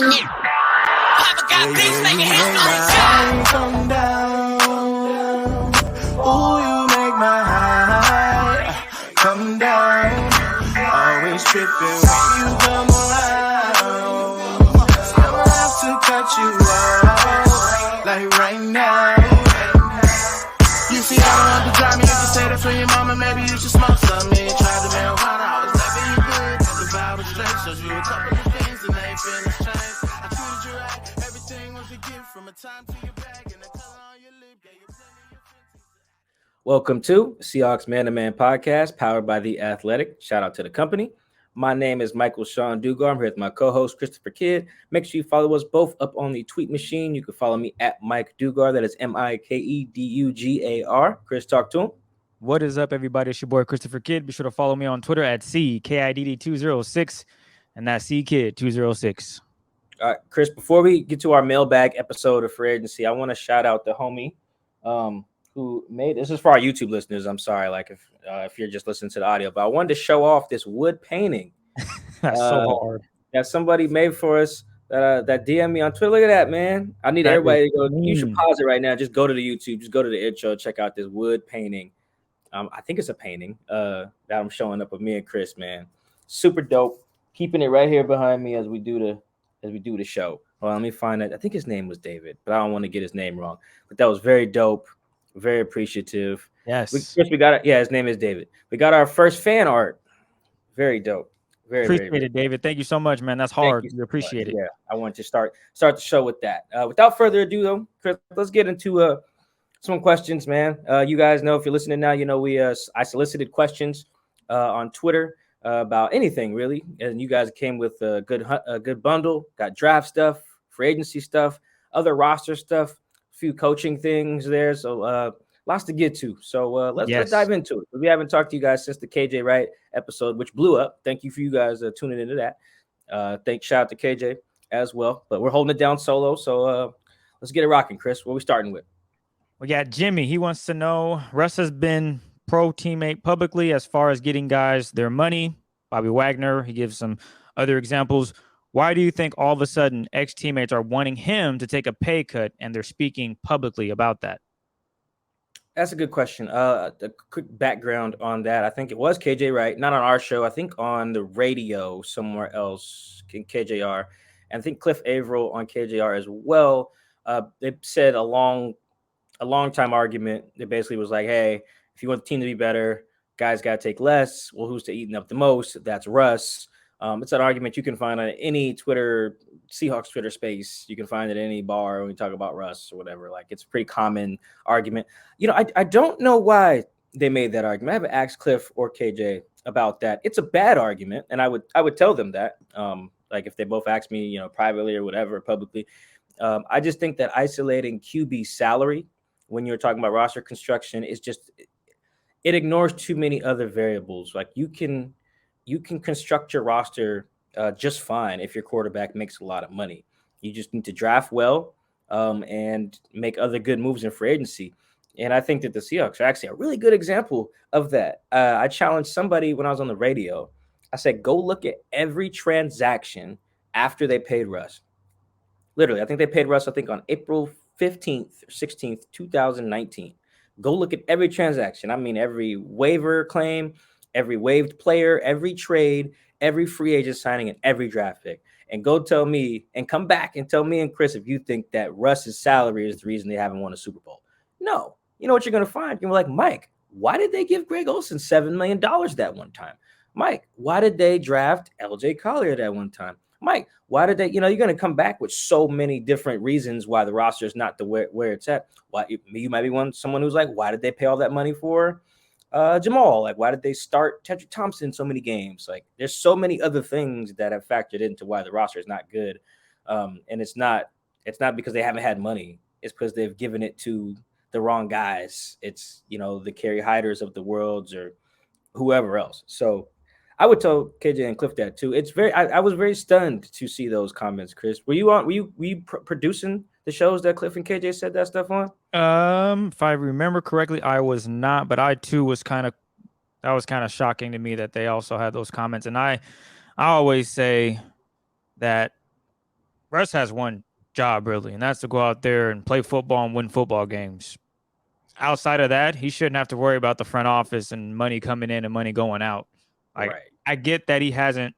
Papa got beats, make it hit like come down. Ooh, you make my high come down. Always tripping when you come around. I'ma have to cut you off, like right now. You see, I don't want to drive me. You can say that for your mama. Maybe you should smoke some. Me try the marijuana. I was never you good. The vibe was straight. Showed you a couple of things and they feelings changed. I treated you right. Everything was a gift from a time to your bag and the color on your lip. Yeah, you plenty of fences. Welcome to Seahawks Man to Man podcast, powered by The Athletic. Shout out to the company. My name is Michael-Shawn and I'm here with my co-host, Christopher Kidd. Make sure you follow us both up on the tweet machine. You can follow me at Mike Dugar. That is MikeDugar. Chris, talk to him. What is up, everybody? It's your boy, Christopher Kidd. Be sure to follow me on Twitter at CKIDD206, and that's CKid206. All right, Chris, before we get to our mailbag episode of Free Agency, I want to shout out the homie who made this. Is for our YouTube listeners. I'm sorry, like if you're just listening to the audio, but I wanted to show off this wood painting. That's so hard. That somebody made for us. That DM me on Twitter. Look at that, man. I need everybody to go. You should pause it right now. Just go to the YouTube. Just go to the intro. Check out this wood painting. I think it's a painting that I'm showing up of me and Chris, man. Super dope. Keeping it right here behind me as we do the show. Well, let me find it. I think his name was David, but I don't want to get his name wrong. But that was very dope. Very appreciative. Yes. We got it. Yeah, his name is David. We got our first fan art. Very dope. Very appreciate it, David. Thank you so much, man. That's hard. We appreciate it. Yeah, I want to start the show with that. Without further ado, though, Chris, let's get into some questions, man. You guys know, if you're listening now, you know I solicited questions on Twitter about anything really, and you guys came with a good bundle. Got draft stuff, free agency stuff, other roster stuff, a few coaching things there. So lots to get to. So let's dive into it. We haven't talked to you guys since the KJ Wright episode, which blew up. Thank you for you guys tuning into that. Shout out to KJ as well. But we're holding it down solo. So let's get it rocking, Chris. What are we starting with? We got Jimmy. He wants to know, Russ has been pro teammate publicly as far as getting guys their money. Bobby Wagner, he gives some other examples. Why do you think all of a sudden ex-teammates are wanting him to take a pay cut and they're speaking publicly about that? That's a good question. A quick background on that. I think it was KJ Wright, not on our show. I think on the radio somewhere else, KJR. And I think Cliff Averill on KJR as well. They said a long time argument that basically was like, hey, if you want the team to be better, guys got to take less. Well, who's to eating up the most? That's Russ. It's an argument you can find on any Seahawks Twitter space. You can find it at any bar when we talk about Russ or whatever. Like, it's a pretty common argument. You know, I don't know why they made that argument. I haven't asked Cliff or KJ about that. It's a bad argument, and I would tell them that. Like if they both asked me, you know, privately or whatever, publicly. I just think that isolating QB salary when you're talking about roster construction is just, it ignores too many other variables. Like you can construct your roster just fine if your quarterback makes a lot of money. You just need to draft well and make other good moves in free agency. And I think that the Seahawks are actually a really good example of that. I challenged somebody when I was on the radio. I said, go look at every transaction after they paid Russ. Literally, I think they paid Russ, on April 15th or 16th, 2019. Go look at every transaction. I mean, every waiver claim, every waived player, every trade, every free agent signing, and every draft pick. And go tell me and come back and tell me and Chris if you think that Russ's salary is the reason they haven't won a Super Bowl. No. You know what you're going to find? You're like, Mike, why did they give Greg Olsen $7 million that one time? Mike, why did they draft LJ Collier that one time? Mike, why did they, you're going to come back with so many different reasons why the roster is not where it's at. Why you might be someone who's like, why did they pay all that money for Jamal? Like, why did they start Tedrick Thompson so many games? Like, there's so many other things that have factored into why the roster is not good. And it's not because they haven't had money. It's because they've given it to the wrong guys. It's, the Kerry Hyders of the worlds or whoever else. So I would tell KJ and Cliff that too. It's I was very stunned to see those comments, Chris. Were you producing the shows that Cliff and KJ said that stuff on? If I remember correctly, I was not, but I too was that was kind of shocking to me that they also had those comments. And I always say that Russ has one job really, and that's to go out there and play football and win football games. Outside of that, he shouldn't have to worry about the front office and money coming in and money going out. Like, Right. I get that he hasn't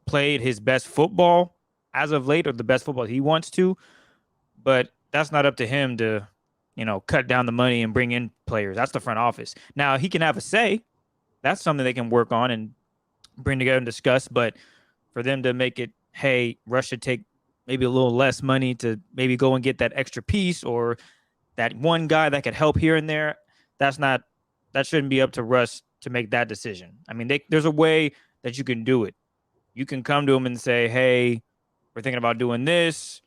played his best football as of late or the best football he wants to, but that's not up to him to, cut down the money and bring in players. That's the front office. Now, he can have a say. That's something they can work on and bring together and discuss. But for them to make it, hey, Russ should take maybe a little less money to maybe go and get that extra piece or that one guy that could help here and there, that shouldn't be up to Russ to make that decision. I mean, there's a way that you can do it. You can come to him and say, hey, we're thinking about doing this.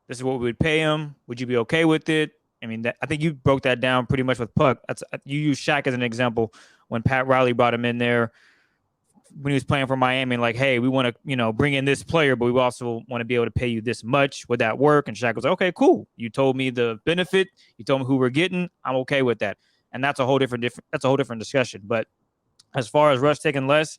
This is what we would pay him. Would you be okay with it? I mean, I think you broke that down pretty much with Puck. You use Shaq as an example when Pat Riley brought him in there when he was playing for Miami, and like, hey, we want to, bring in this player, but we also want to be able to pay you this much. Would that work? And Shaq was like, okay, cool. You told me the benefit. You told me who we're getting. I'm okay with that. And that's a whole different discussion. But as far as Russ taking less,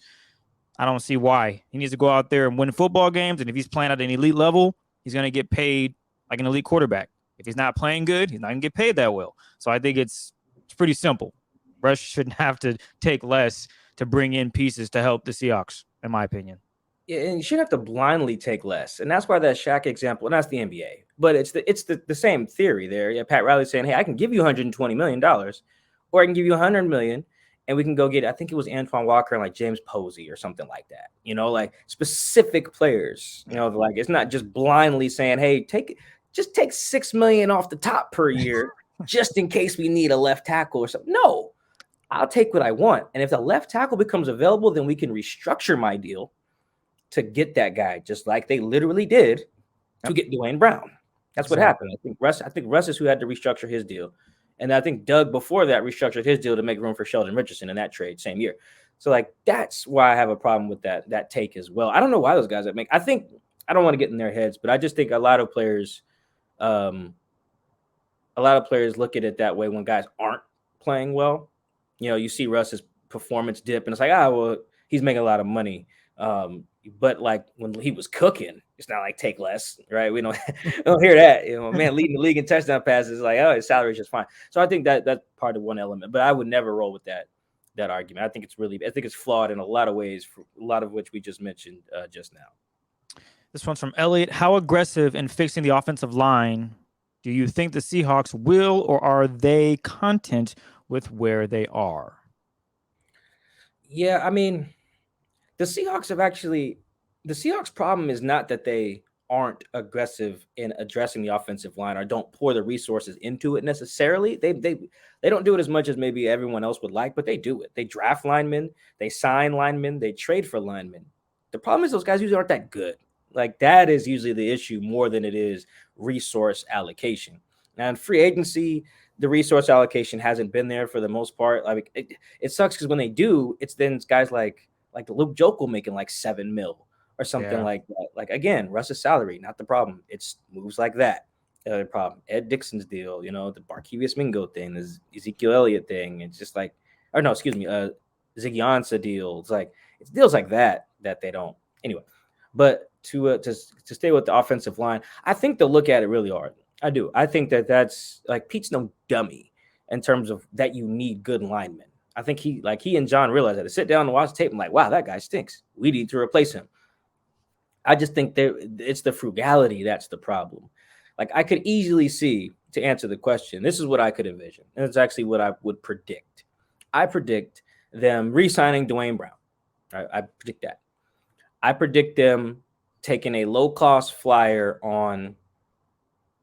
I don't see why. He needs to go out there and win football games. And if he's playing at an elite level, he's going to get paid like an elite quarterback. If he's not playing good, he's not going to get paid that well. So I think it's pretty simple. Russ shouldn't have to take less to bring in pieces to help the Seahawks, in my opinion. Yeah, and you shouldn't have to blindly take less. And that's why that Shaq example, and that's the NBA, but it's the same theory there. Yeah, Pat Riley saying, hey, I can give you $120 million, or I can give you $100 million, and we can go get, I think it was Antoine Walker and like James Posey or something like that. Like specific players, like it's not just blindly saying, hey, just take $6 million off the top per year, just in case we need a left tackle or something. No, I'll take what I want. And if the left tackle becomes available, then we can restructure my deal to get that guy, just like they literally did to get Dwayne Brown. That's what happened. I think Russ is who had to restructure his deal. And I think Doug before that restructured his deal to make room for Sheldon Richardson in that trade same year. So like that's why I have a problem with that take as well. I don't know why those guys I think I don't want to get in their heads, but I just think a lot of players look at it that way when guys aren't playing well. You see Russ's performance dip and it's like, well, he's making a lot of money. But like when he was cooking, it's not like take less, right? We don't hear that. Man leading the league in touchdown passes, like, oh, his salary is just fine. So I think that's part of one element, but I would never roll with that argument. I think it's flawed in a lot of ways, for a lot of which we just mentioned just now. This one's from Elliot. How aggressive in fixing the offensive line do you think the Seahawks will, or are they content with where they are? Yeah, I mean, the Seahawks problem is not that they aren't aggressive in addressing the offensive line or don't pour the resources into it necessarily. They don't do it as much as maybe everyone else would like, but they do it. They draft linemen, they sign linemen, they trade for linemen. The problem is those guys usually aren't that good. Like that is usually the issue more than it is resource allocation. Now in free agency, the resource allocation hasn't been there for the most part. Like it sucks because when they do, it's then guys like the Luke Jokel making like $7 million or something like that. Like again, Russ's salary, not the problem. It's moves like that. The other problem. Ed Dixon's deal, the Barkevius Mingo thing, the Ezekiel Elliott thing. It's just like, or no, excuse me, Ziggy Ansah deal. It's deals like that they don't. Anyway, but to stay with the offensive line, I think they'll look at it really hard. I do. I think that's like Pete's no dummy in terms of that you need good linemen. I think he and John realized that to sit down and watch the tape and like, wow, that guy stinks. We need to replace him. I just think it's the frugality that's the problem. Like I could easily see, to answer the question, this is what I could envision. And it's actually what I would predict. I predict them re-signing Dwayne Brown. I predict that. I predict them taking a low-cost flyer on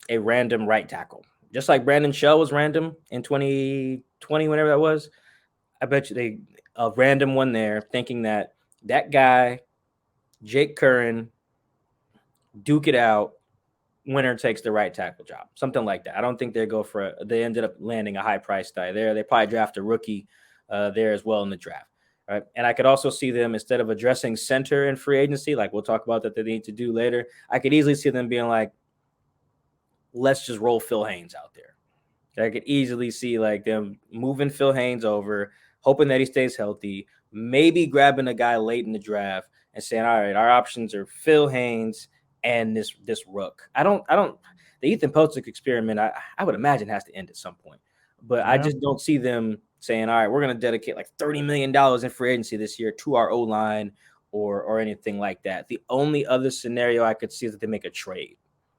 a random right tackle. Just like Brandon Shell was random in 2020, whenever that was. I bet you a random one there, thinking that guy, Jake Curran, duke it out, winner takes the right tackle job. Something like that. I don't think they ended up landing a high price guy there. They probably draft a rookie there as well in the draft. Right. And I could also see them, instead of addressing center in free agency, like we'll talk about that they need to do later, I could easily see them being like, let's just roll Phil Haynes out there. I could easily see like them moving Phil Haynes over, hoping that he stays healthy, maybe grabbing a guy late in the draft and saying, all right, our options are Phil Haynes and this rook. I don't. The Ethan Potic experiment, I would imagine, has to end at some point. But I just don't see them saying, all right, we're going to dedicate like $30 million in free agency this year to our O-line or anything like that. The only other scenario I could see is that they make a trade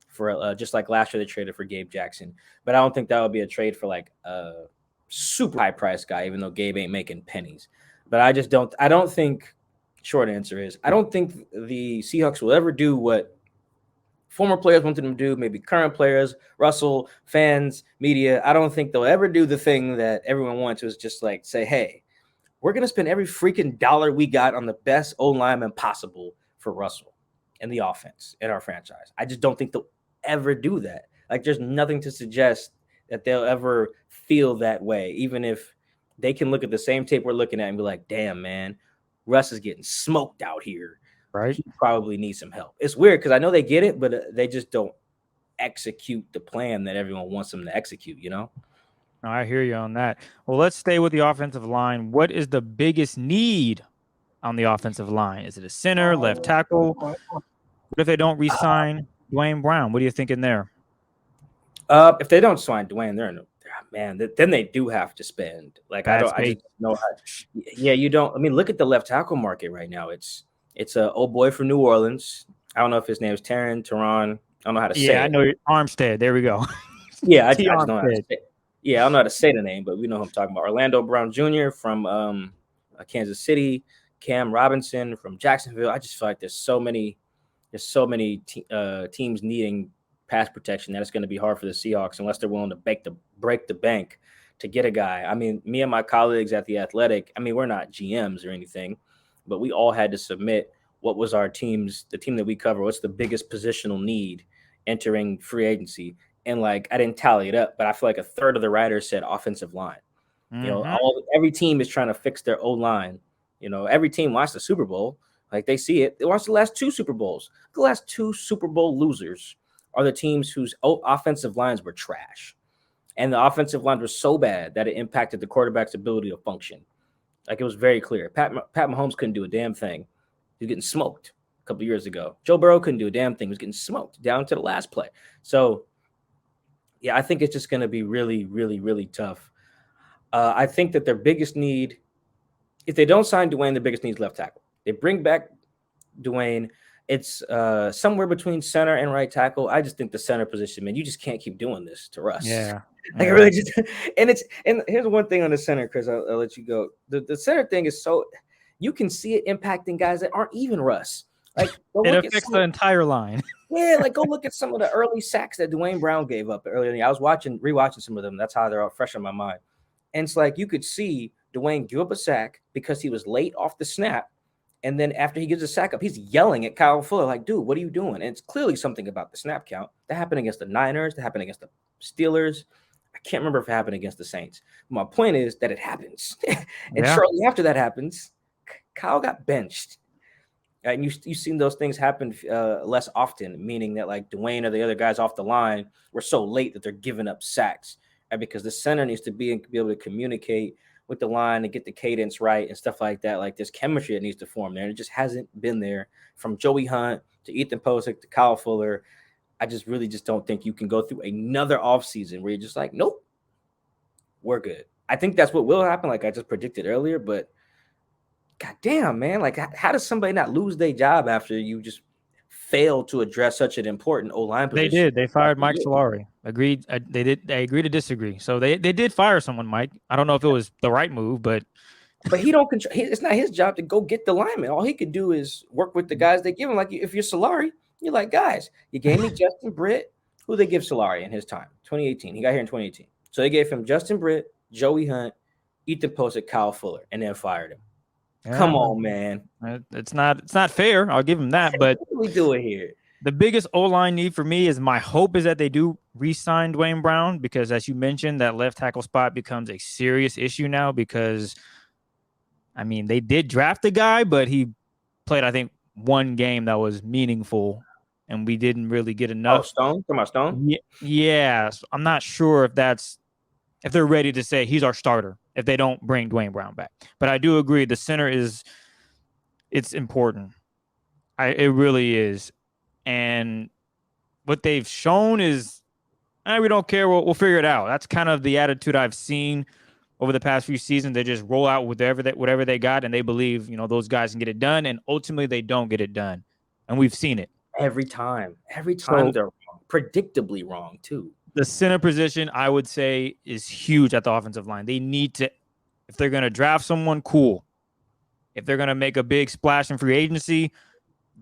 for just like last year they traded for Gabe Jackson. But I don't think that would be a trade for like a super high price guy, even though Gabe ain't making pennies. But I don't think, short answer is, I don't think the Seahawks will ever do what former players wanted them to do, maybe current players, Russell, fans, media. I don't think they'll ever do the thing that everyone wants, to is just like say, hey, we're going to spend every freaking dollar we got on the best O-lineman possible for Russell and the offense in our franchise. I just don't think they'll ever do that. Like, there's nothing to suggest that they'll ever feel that way, even if they can look at the same tape we're looking at and be like, damn, man, Russ is getting smoked out here. Right. He probably needs some help. It's weird because I know they get it, but they just don't execute the plan that everyone wants them to execute, you know? No, I hear you on that. Well, let's stay with the offensive line. What is the biggest need on the offensive line? Is it a center, left tackle? What if they don't re-sign Dwayne Brown? What are you thinking there? If they don't sign Dwayne, then they do have to spend. Like, I just know how. Yeah, you don't. I mean, look at the left tackle market right now. It's a old boy from New Orleans. I don't know if his name is Teron. I don't know how to say it. Yeah, I know Armstead. There we go. Yeah, I just know how to say it. Yeah, I don't know how to say the name, but we know who I'm talking about. Orlando Brown Jr. from Kansas City, Cam Robinson from Jacksonville. I just feel like there's so many teams needing pass protection that it's going to be hard for the Seahawks unless they're willing to break the bank to get a guy. I mean, me and my colleagues at The Athletic, I mean, we're not GMs or anything, but we all had to submit what was the team that we cover, what's the biggest positional need entering free agency. And like, I didn't tally it up, but I feel like a third of the writers said offensive line. Mm-hmm. You know, every team is trying to fix their O-line. You know, every team watched the Super Bowl. Like, they see it. They watched the last two Super Bowls. The last two Super Bowl losers are the teams whose offensive lines were trash. And the offensive lines were so bad that it impacted the quarterback's ability to function. Like, it was very clear. Pat Mahomes couldn't do a damn thing. He was getting smoked a couple of years ago. Joe Burrow couldn't do a damn thing. He was getting smoked down to the last play. So, yeah, I think it's just going to be really, really, really tough. I think that their biggest need, if they don't sign Dwayne, their biggest need is left tackle. They bring back Dwayne. It's somewhere between center and right tackle. I just think the center position, man, you just can't keep doing this to Russ. Yeah. Like, really just, and here's one thing on the center, Chris, I'll let you go. The center thing is so, you can see it impacting guys that aren't even Russ. Like, it affects the entire line. Yeah, like, go look at some of the early sacks that Dwayne Brown gave up earlier. I was rewatching some of them. That's how they're all fresh on my mind. And it's like, you could see Dwayne give up a sack because he was late off the snap. And then after he gives a sack up, he's yelling at Kyle Fuller, like, dude, what are you doing? And it's clearly something about the snap count. That happened against the Niners. That happened against the Steelers. I can't remember if it happened against the Saints. My point is that it happens. And shortly after that happens, Kyle got benched. And you've seen those things happen less often, meaning that, like, Dwayne or the other guys off the line were so late that they're giving up sacks. And because the center needs to be able to communicate with the line and get the cadence right and stuff like that. Like, there's chemistry that needs to form there. And it just hasn't been there from Joey Hunt to Ethan Potic to Kyle Fuller. I just really don't think you can go through another offseason where you're just like, nope, we're good. I think that's what will happen, like I just predicted earlier, but goddamn, man, like, how does somebody not lose their job after you just fail to address such an important O-line position? They did. They fired Mike Solari. Agreed. They did. They agreed to disagree. So they did fire someone, Mike. I don't know if it was the right move, but he don't control. It's not his job to go get the lineman. All he could do is work with the guys they give him. Like, if you're Solari, you're like, guys, you gave me Justin Britt. Who they give Solari in his time? 2018. He got here in 2018. So they gave him Justin Britt, Joey Hunt, Ethan Potic, Kyle Fuller, and then fired him. Yeah. Come on, man. It's not fair. I'll give him that. But what do we do it here? The biggest O-line need for me is, my hope is that they do re-sign Dwayne Brown, because as you mentioned, that left tackle spot becomes a serious issue now, because, I mean, they did draft the guy, but he played, I think, one game that was meaningful, and we didn't really get enough. Oh, Stone? Come on, Stone? Yeah. So I'm not sure if they're ready to say he's our starter if they don't bring Dwayne Brown back. But I do agree, the center it's important. It really is. And what they've shown is, we don't care. We'll figure it out. That's kind of the attitude I've seen over the past few seasons. They just roll out whatever they got, and they believe, those guys can get it done. And ultimately, they don't get it done. And we've seen it. Every time So, they're wrong, predictably wrong too. The center position, I would say, is huge at the offensive line. They need to, if they're going to draft someone, cool. If they're going to make a big splash in free agency,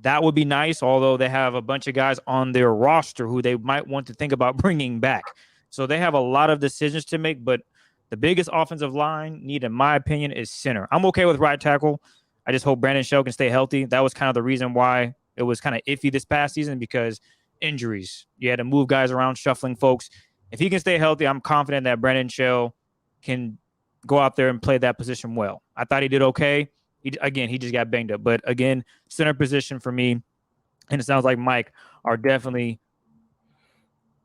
that would be nice, although they have a bunch of guys on their roster who they might want to think about bringing back. So they have a lot of decisions to make, but the biggest offensive line need, in my opinion, is center. I'm okay with right tackle. I just hope Brandon Shell can stay healthy. That was kind of the reason why it was kind of iffy this past season, because injuries. You had to move guys around, shuffling folks. If he can stay healthy, I'm confident that Brandon Shell can go out there and play that position well. I thought he did okay. He just got banged up. But again, center position for me, and it sounds like Mike, are definitely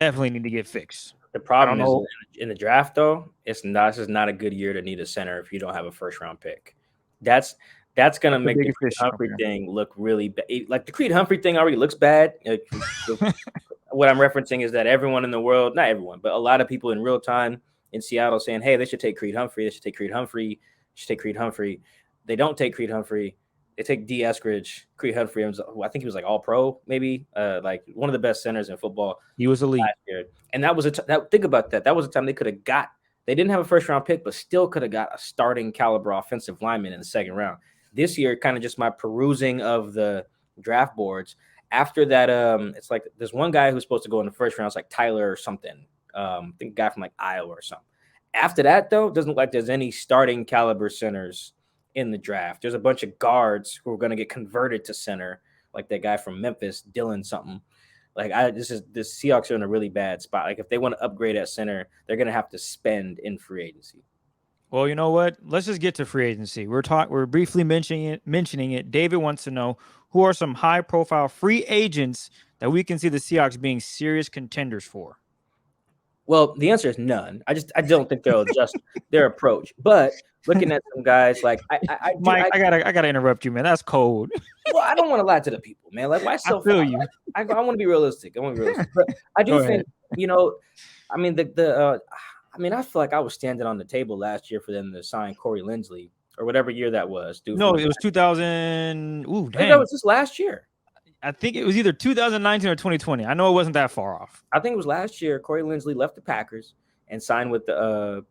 need to get fixed. The problem is in the draft, though, this is not a good year to need a center if you don't have a first-round pick. That's going to make the Creed Humphrey thing look really bad. Like the Creed Humphrey thing already looks bad. What I'm referencing is that everyone in the world, not everyone, but a lot of people in real time in Seattle saying, hey, they should take Creed Humphrey. They should take Creed Humphrey. They should take Creed Humphrey. They don't take Creed Humphrey. They take D. Eskridge. Creed Humphrey, I think he was like all pro, maybe, like one of the best centers in football. He was elite. Last year. And that was think about that. That was a time they could have got. They didn't have a first round pick, but still could have got a starting caliber offensive lineman in the second round. This year, kind of just my perusing of the draft boards. After that, it's like there's one guy who's supposed to go in the first round. It's like Tyler or something. I think a guy from like Iowa or something. After that, though, it doesn't look like there's any starting caliber centers in the draft. There's a bunch of guards who are going to get converted to center, like that guy from Memphis, Dylan something. Like the Seahawks are in a really bad spot. Like if they want to upgrade at center, they're going to have to spend in free agency. Well, you know what? Let's just get to free agency. We're briefly mentioning it. David wants to know who are some high-profile free agents that we can see the Seahawks being serious contenders for. Well, the answer is none. I don't think they'll adjust their approach. But looking at some guys like Mike, I gotta interrupt you, man. That's cold. Well, I don't want to lie to the people, man. Like why so? I feel you. I want to be realistic. But I do think I mean I feel like I was standing on the table last year for them to sign Corey Linsley or whatever year that was. Dude, no, it was 2000. Ooh, dang. That was just last year. I think it was either 2019 or 2020. I know it wasn't that far off. I think it was last year. Corey Linsley left the Packers and signed with the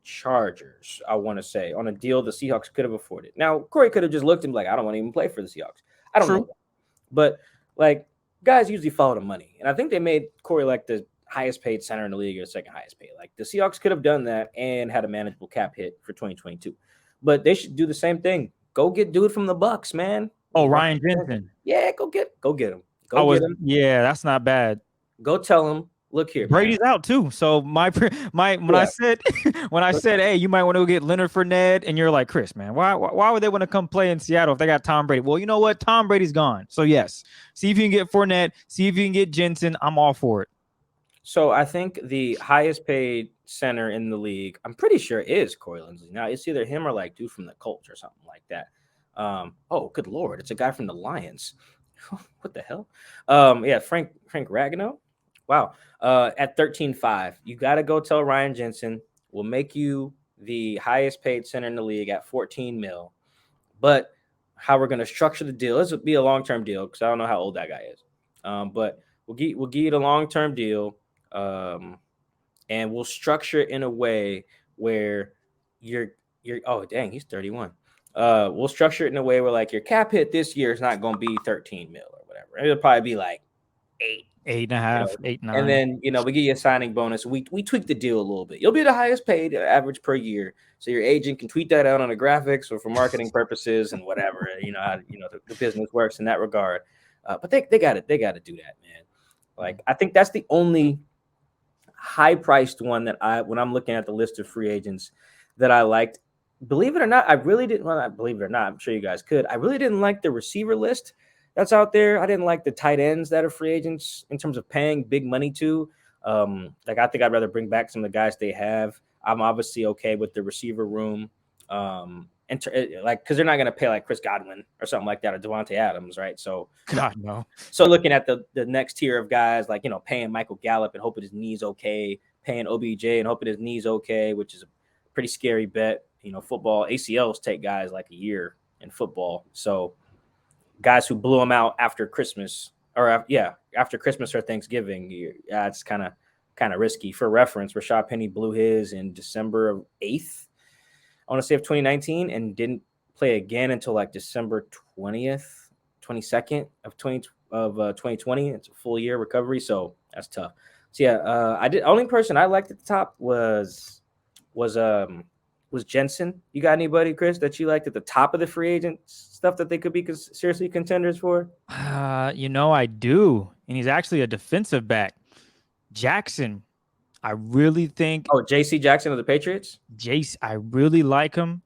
Chargers, I want to say, on a deal the Seahawks could have afforded. Now, Corey could have just looked and be like, I don't want to even play for the Seahawks. I don't know. But, like, guys usually follow the money. And I think they made Corey, like, the highest paid center in the league or second highest paid. Like, the Seahawks could have done that and had a manageable cap hit for 2022. But they should do the same thing. Go get dude from the Bucks, man. Oh, Ryan Jensen. Yeah, go get him. Get him. Yeah, that's not bad. Go tell him, look here. Brady's out too. So I said, hey, you might want to go get Leonard Fournette, and you're like, Chris, man, why would they want to come play in Seattle if they got Tom Brady? Well, you know what? Tom Brady's gone. So yes, see if you can get Fournette, see if you can get Jensen. I'm all for it. So I think the highest paid center in the league, I'm pretty sure, is Corey Linsley. Now it's either him or like dude from the Colts or something like that. Oh, good Lord. It's a guy from the Lions. What the hell? Yeah, Frank Ragnow. Wow. At 13.5, you got to go tell Ryan Jensen we'll make you the highest paid center in the league at 14 mil. But how we're going to structure the deal, this will be a long-term deal because I don't know how old that guy is. But we'll give you the long-term deal, and we'll structure it in a way where you're oh, dang, he's 31. We'll structure it in a way where like your cap hit this year is not going to be 13 mil or whatever. It'll probably be like 8.5, 8, 9. And then, we give you a signing bonus. We tweak the deal a little bit. You'll be the highest paid average per year. So your agent can tweet that out on the graphics or for marketing purposes and whatever, the business works in that regard. But they got to do that, man. Like, I think that's the only high priced one that when I'm looking at the list of free agents that I liked. Believe it or not, I really didn't. Well, not believe it or not, I'm sure you guys could. I really didn't like the receiver list that's out there. I didn't like the tight ends that are free agents in terms of paying big money to. I think I'd rather bring back some of the guys they have. I'm obviously okay with the receiver room. And and like because they're not going to pay like Chris Godwin or something like that or Devontae Adams, right? So God no. So looking at the next tier of guys, like paying Michael Gallup and hoping his knee's okay, paying OBJ and hoping his knee's okay, which is a pretty scary bet. Football ACLs take guys like a year in football. So guys who blew them out after Christmas after Christmas or Thanksgiving, it's kind of risky. For reference, Rashad Penny blew his in December 8th, I want to say, of 2019, and didn't play again until like December 22nd of 2020. It's a full year recovery, so that's tough. So only person I liked at the top was Jensen. You got anybody, Chris, that you liked at the top of the free agent stuff that they could be seriously contenders for? I do, and he's actually a defensive back. Jackson, I really think. Oh, J.C. Jackson of the Patriots? Jace, I really like him.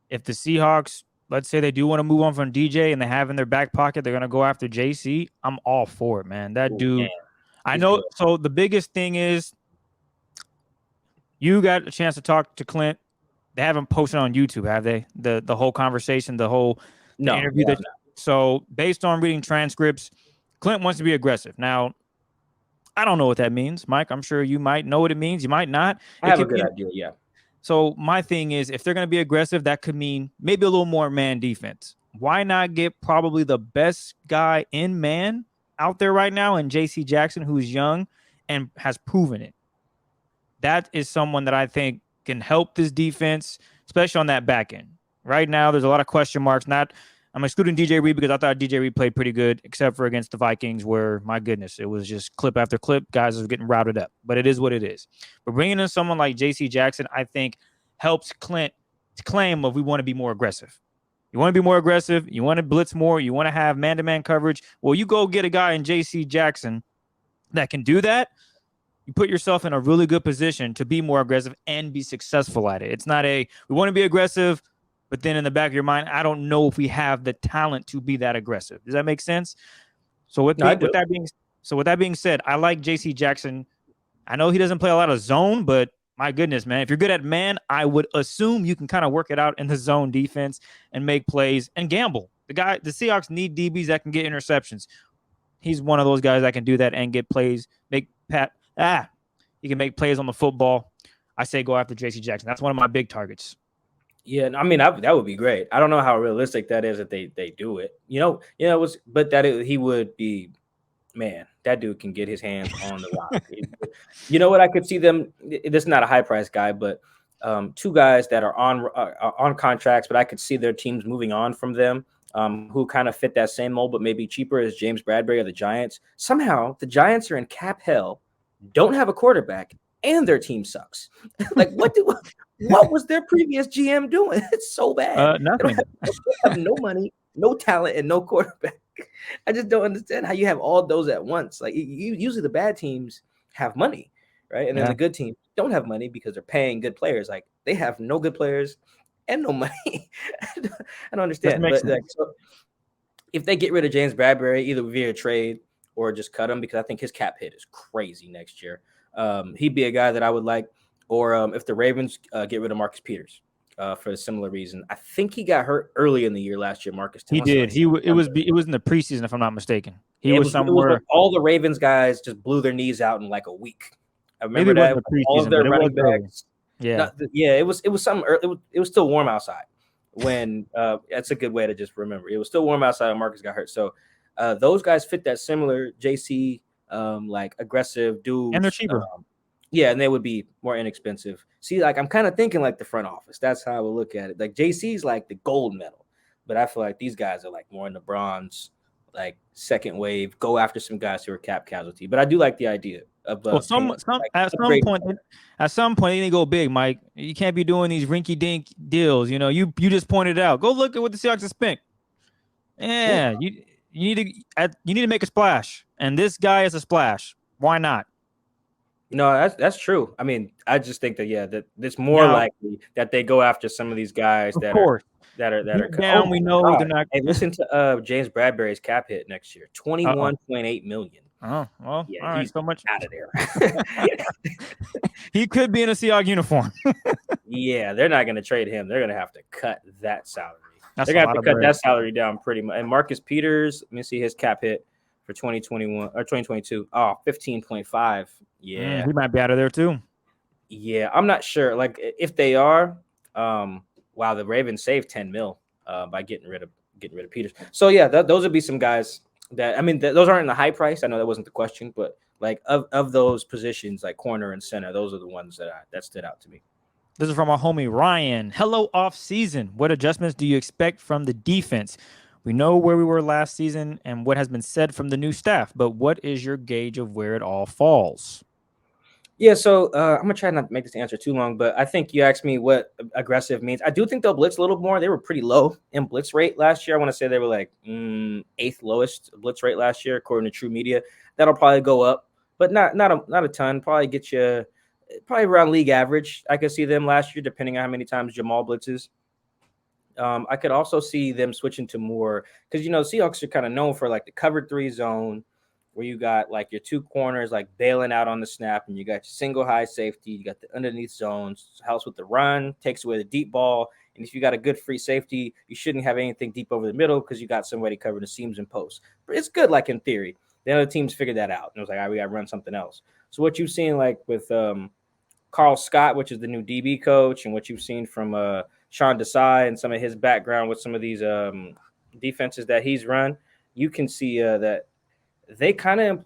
If the Seahawks, let's say they do want to move on from DJ and they have in their back pocket, they're going to go after JC, I'm all for it, man. That dude, man. I know. Good. So the biggest thing is you got a chance to talk to Clint. They haven't posted on YouTube, have they? The whole conversation, the interview. So based on reading transcripts, Clint wants to be aggressive. Now, I don't know what that means, Mike. I'm sure you might know what it means. You might not. I have a good idea, yeah. So my thing is, if they're going to be aggressive, that could mean maybe a little more man defense. Why not get probably the best guy in man out there right now in J.C. Jackson, who's young and has proven it? That is someone that I think can help this defense, especially on that back end. Right now, there's a lot of question marks. I'm excluding DJ Reed because I thought DJ Reed played pretty good, except for against the Vikings, where, my goodness, it was just clip after clip. Guys are getting routed up, but it is what it is. But bringing in someone like J.C. Jackson, I think, helps Clint to claim we want to be more aggressive. You want to be more aggressive. You want to blitz more. You want to have man-to-man coverage. Well, you go get a guy in J.C. Jackson that can do that. You put yourself in a really good position to be more aggressive and be successful at it. It's not we want to be aggressive, but then in the back of your mind, I don't know if we have the talent to be that aggressive. Does that make sense? So with that being said, I like J.C. Jackson. I know he doesn't play a lot of zone, but my goodness, man, if you're good at man, I would assume you can kind of work it out in the zone defense and make plays and gamble. The Seahawks need DBs that can get interceptions. He's one of those guys that can do that and get plays, he can make plays on the football. I say go after J.C. Jackson. That's one of my big targets. Yeah, I mean that would be great. I don't know how realistic that is that they do it. He would be, man. That dude can get his hands on the rock. You know what? I could see them. This is not a high price guy, but two guys that are on contracts, but I could see their teams moving on from them. Who kind of fit that same mold, but maybe cheaper, as James Bradbury of the Giants. Somehow the Giants are in cap hell, don't have a quarterback, and their team sucks. Like what was their previous GM doing? It's so bad. Nothing. They have no money, no talent, and no quarterback. I just don't understand how you have all those at once. Like usually the bad teams have money, right? And then the good teams don't have money because they're paying good players. Like they have no good players and no money. I don't understand. But so if they get rid of James Bradbury, either via trade or just cut him, because I think his cap hit is crazy next year. He'd be a guy that I would like. Or if the Ravens get rid of Marcus Peters for a similar reason. I think he got hurt early in the year last year, Marcus. He did. It was in the preseason, if I'm not mistaken. It was somewhere. All the Ravens guys just blew their knees out in like a week. I remember that. All of their running backs. Yeah. It was something early. It was still warm outside when that's a good way to just remember. It was still warm outside when Marcus got hurt. So those guys fit that similar JC like aggressive dudes. And they're cheaper. Yeah, and they would be more inexpensive. See, like I'm kind of thinking like the front office. That's how I would look at it. Like JC's like the gold medal, but I feel like these guys are like more in the bronze, like second wave. Go after some guys who are cap casualty. But I do like the idea of at some point they need to go big, Mike. You can't be doing these rinky-dink deals. You know, you just pointed out. Go look at what the Seahawks have spent. Yeah, you need to make a splash, and this guy is a splash. Why not? No, that's true. I mean, I just think that it's more likely that they go after some of these guys that are down. We know they're not. Hey, listen to James Bradbury's cap hit next year, $21.8 million. Oh well, yeah, all right, he's so much out of there. He could be in a Seahawks uniform. Yeah, they're not going to trade him. They're going to have to cut that salary. That's They're a going to lot have of to cut bread. that salary down pretty much. And Marcus Peters, let me see his cap hit for 2021 or 2022. Oh, 15.5. Yeah. He might be out of there too. Yeah, I'm not sure. Like if they are, wow, the Ravens saved 10 mil by getting rid of Peters. So yeah, those would be some guys that I mean, those aren't in the high price. I know that wasn't the question, but like of those positions, like corner and center, those are the ones that stood out to me. This is from our homie Ryan. Hello, off season. What adjustments do you expect from the defense? We know where we were last season and what has been said from the new staff, but what is your gauge of where it all falls? Yeah, so I'm gonna try not to make this answer too long, but I think you asked me what aggressive means. I do think they'll blitz a little more. They were pretty low in blitz rate last year. I want to say they were like 8th lowest blitz rate last year, according to True Media. That'll probably go up, but not a ton. Probably get you probably around league average. I could see them last year, depending on how many times Jamal blitzes. I could also see them switching to more because Seahawks are kind of known for like the cover 3 zone, where you got like your 2 corners like bailing out on the snap, and you got your single high safety, you got the underneath zones, helps with the run, takes away the deep ball. And if you got a good free safety, you shouldn't have anything deep over the middle because you got somebody covering the seams and posts. But it's good, like in theory. The other teams figured that out. And it was like, all right, we got to run something else. So what you've seen like with Carl Scott, which is the new DB coach, and what you've seen from Sean Desai and some of his background with some of these defenses that he's run, you can see that they kind of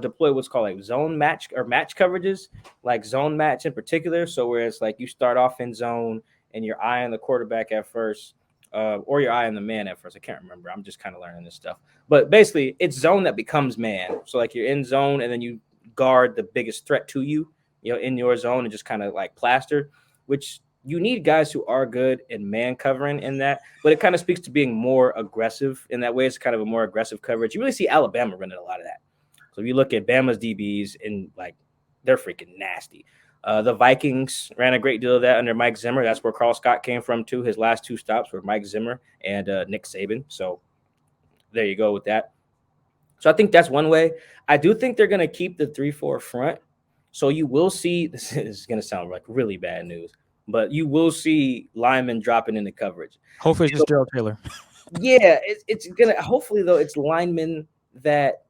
deploy what's called like zone match or match coverages, like zone match in particular. So where it's like you start off in zone and your eye on the quarterback at first, or your eye on the man at first. I can't remember. I'm just kind of learning this stuff. But basically, it's zone that becomes man. So like you're in zone and then you guard the biggest threat to you, in your zone and just kind of like plaster, which you need guys who are good in man covering in that, but it kind of speaks to being more aggressive in that way. It's kind of a more aggressive coverage. You really see Alabama running a lot of that. So if you look at Bama's DBs and like they're freaking nasty. The Vikings ran a great deal of that under Mike Zimmer. That's where Carl Scott came from too. His last 2 stops were Mike Zimmer and Nick Saban. So there you go with that. So I think that's one way. I do think they're going to keep the 3-4 front. So you will see, this is going to sound like really bad news, but you will see linemen dropping into coverage. Hopefully it's just Darrell Taylor. Yeah, it's going to, hopefully though, it's linemen that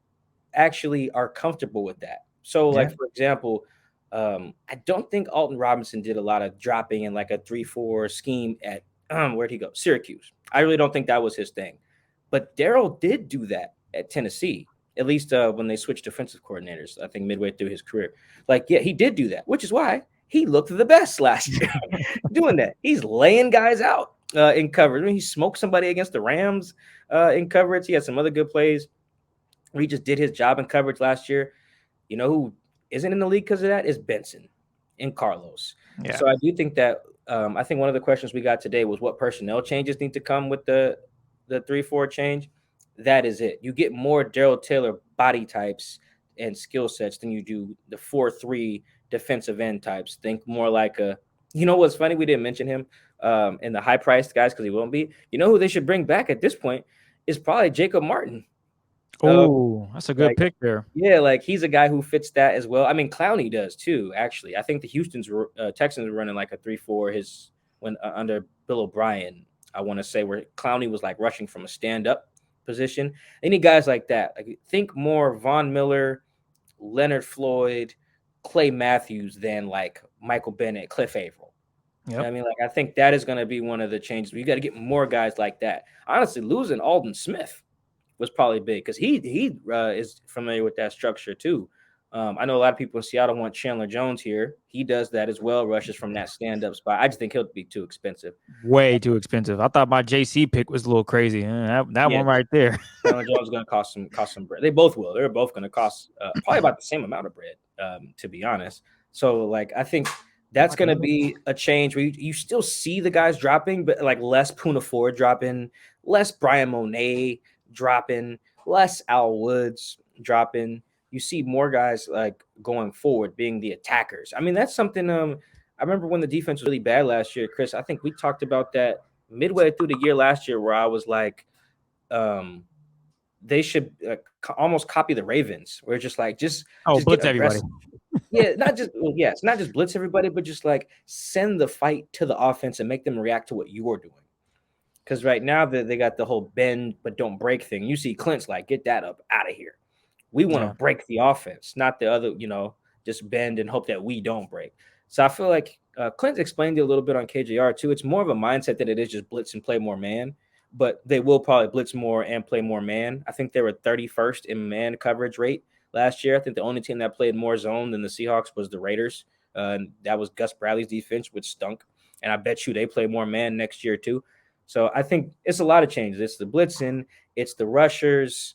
actually are comfortable with that. So like, for example, I don't think Alton Robinson did a lot of dropping in like a 3-4 scheme at, where'd he go? Syracuse. I really don't think that was his thing. But Darrell did do that at Tennessee. At least when they switched defensive coordinators, I think midway through his career. Like, yeah, he did do that, which is why he looked the best last year doing that. He's laying guys out in coverage. I mean, he smoked somebody against the Rams in coverage. He had some other good plays where he just did his job in coverage last year. You know who isn't in the league because of that is Benson and Carlos. Yeah. So I do think that I think one of the questions we got today was what personnel changes need to come with the 3-4 change. That is it. You get more Darrell Taylor body types and skill sets than you do the 4-3 defensive end types. Think more like what's funny? We didn't mention him in the high priced guys because he won't be. You know who they should bring back at this point is probably Jacob Martin. Oh, that's a good pick there. Yeah, like he's a guy who fits that as well. I mean, Clowney does too, actually. I think the Texans were running like a 3-4 when under Bill O'Brien, I want to say, where Clowney was like rushing from a stand-up position. Any guys like that, like think more Von Miller, Leonard Floyd, Clay Matthews than like Michael Bennett, Cliff Averill. Yep. You know what I mean, like I think that is going to be one of the changes. You got to get more guys like that. Honestly, losing Alden Smith was probably big because he is familiar with that structure too. I know a lot of people in Seattle want Chandler Jones here. He does that as well, rushes from that stand-up spot. I just think he'll be too expensive. Way too expensive. I thought my JC pick was a little crazy. That one right there. Chandler Jones is going to cost some bread. They both will. They're both going to cost probably about the same amount of bread, to be honest. So, like, I think that's going to be a change where you still see the guys dropping, but, like, less Poona Ford dropping, less Brian Monet dropping, less Al Woods dropping. You see more guys like going forward being the attackers. I mean, that's something I remember when the defense was really bad last year, Chris. I think we talked about that midway through the year last year where I was like, they should almost copy the Ravens. Where it's just blitz everybody. Yeah, it's not just blitz everybody, but just like send the fight to the offense and make them react to what you're doing. Because right now they got the whole bend but don't break thing. You see Clint's like, get that up out of here. We want to Yeah. break the offense, not the other, just bend and hope that we don't break. So I feel like Clint explained it a little bit on KJR too. It's more of a mindset that it is just blitz and play more man, but they will probably blitz more and play more man. I think they were 31st in man coverage rate last year. I think the only team that played more zone than the Seahawks was the Raiders. And that was Gus Bradley's defense, which stunk. And I bet you they play more man next year too. So I think it's a lot of changes. It's the blitzing, it's the rushers,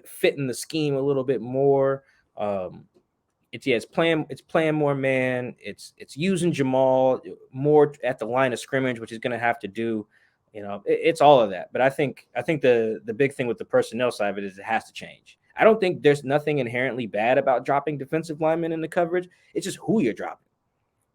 fitting the scheme a little bit more. It's playing more man. It's using Jamal more at the line of scrimmage, which is going to have to do. It's all of that. But I think the big thing with the personnel side of it is it has to change. I don't think there's nothing inherently bad about dropping defensive linemen in the coverage. It's just who you're dropping.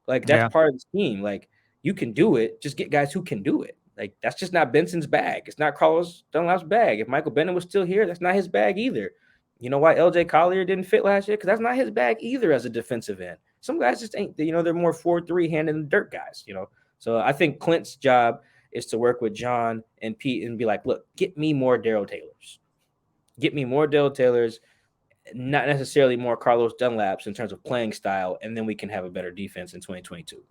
Like that's Yeah. part of the scheme. Like you can do it, just get guys who can do it. Like that's just not Benson's bag. It's not Carlos Dunlap's bag. If Michael Bennett was still here, that's not his bag either. You know why LJ Collier didn't fit last year? Because that's not his bag either as a defensive end. Some guys just ain't, they're more 4-3 hand in the dirt guys. So I think Clint's job is to work with John and Pete and be like, look, get me more Darryl Taylors. Get me more Darryl Taylors, not necessarily more Carlos Dunlaps in terms of playing style, and then we can have a better defense in 2022.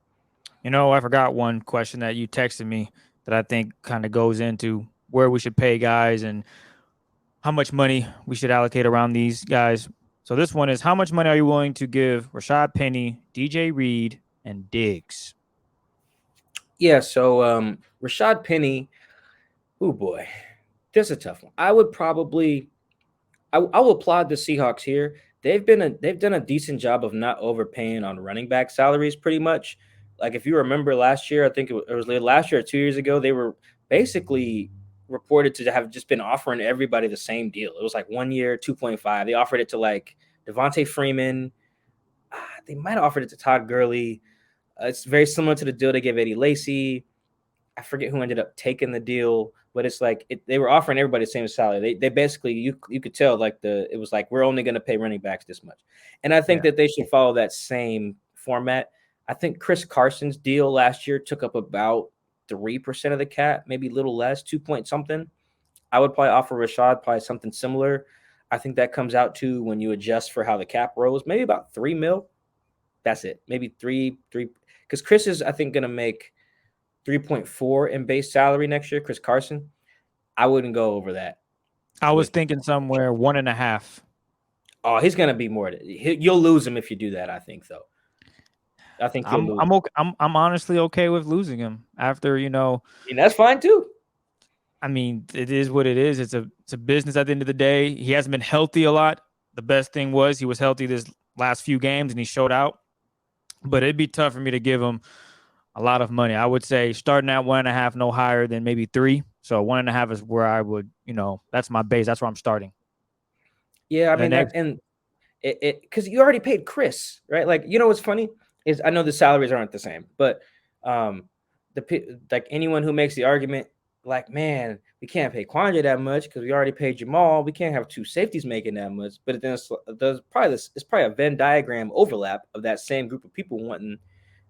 I forgot one question that you texted me that I think kind of goes into where we should pay guys and how much money we should allocate around these guys. So this one is, how much money are you willing to give Rashad Penny, DJ Reed, and Diggs? Yeah, so Rashad Penny, oh boy, this is a tough one. I would probably I will applaud the Seahawks here. They've done a decent job of not overpaying on running back salaries pretty much. Like if you remember last year, I think it was last year or 2 years ago, they were basically reported to have just been offering everybody the same deal. It was like 1 year, 2.5. They offered it to like Devontae Freeman. They might have offered it to Todd Gurley. It's very similar to the deal they gave Eddie Lacy. I forget who ended up taking the deal, but it's like they were offering everybody the same salary. They basically you could tell like it was like we're only going to pay running backs this much, and I think that they should follow that same format. I think Chris Carson's deal last year took up about 3% of the cap, maybe a little less, 2 point something. I would probably offer Rashad probably something similar. I think that comes out to when you adjust for how the cap rose, maybe about $3 million. That's it, maybe three, because Chris is I think going to make 3.4 in base salary next year. Chris Carson, I wouldn't go over that. I was thinking somewhere 1.5. Oh, he's gonna be more. You'll lose him if you do that. I think though. I think you'll lose. I'm okay. I'm honestly okay with losing him after And that's fine too. I mean, it is what it is. It's a business at the end of the day. He hasn't been healthy a lot. The best thing was he was healthy this last few games and he showed out. But it'd be tough for me to give him a lot of money. I would say starting at 1.5, no higher than maybe 3. So 1.5 is where I would, that's my base. That's where I'm starting. Yeah, I mean, and because you already paid Chris, right? Like, what's funny is I know the salaries aren't the same, but like anyone who makes the argument, like, man, we can't pay Quandre that much because we already paid Jamal. We can't have two safeties making that much. But then it's probably a Venn diagram overlap of that same group of people wanting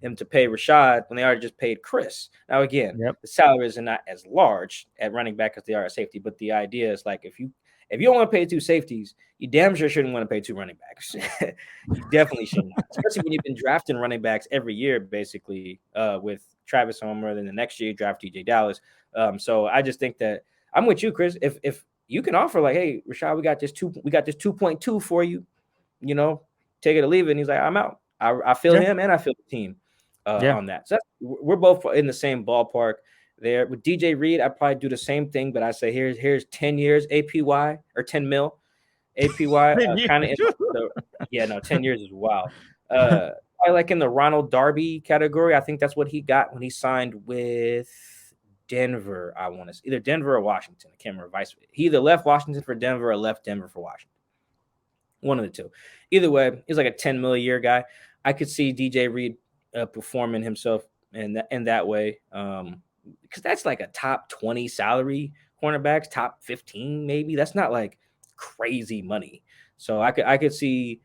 him to pay Rashad when they already just paid Chris. Now, again, the salaries are not as large at running back as they are at safety. But the idea is like if you don't want to pay two safeties, you damn sure shouldn't want to pay two running backs. You definitely should not, especially when you've been drafting running backs every year, basically, with Travis Homer. Then the next year you draft DJ Dallas. So I just think that I'm with you, Chris. If you can offer like, hey, Rashad, we got this 2.2 for you, take it or leave it. And he's like, I'm out. I feel him and I feel the team on that. So we're both in the same ballpark there. With DJ Reed, I'd probably do the same thing, but I say here's 10 years APY or 10 mil APY. Kind of 10 years is wild. I like in the Ronald Darby category. I think that's what he got when he signed with Denver. I want to either Denver or Washington. I can't remember. He either left Washington for Denver or left Denver for Washington. One of the two. Either way, he's like a 10 million a year guy. I could see DJ Reed performing himself in that way. Because that's like a top 20 salary cornerbacks, top 15 maybe. That's not like crazy money. So I could see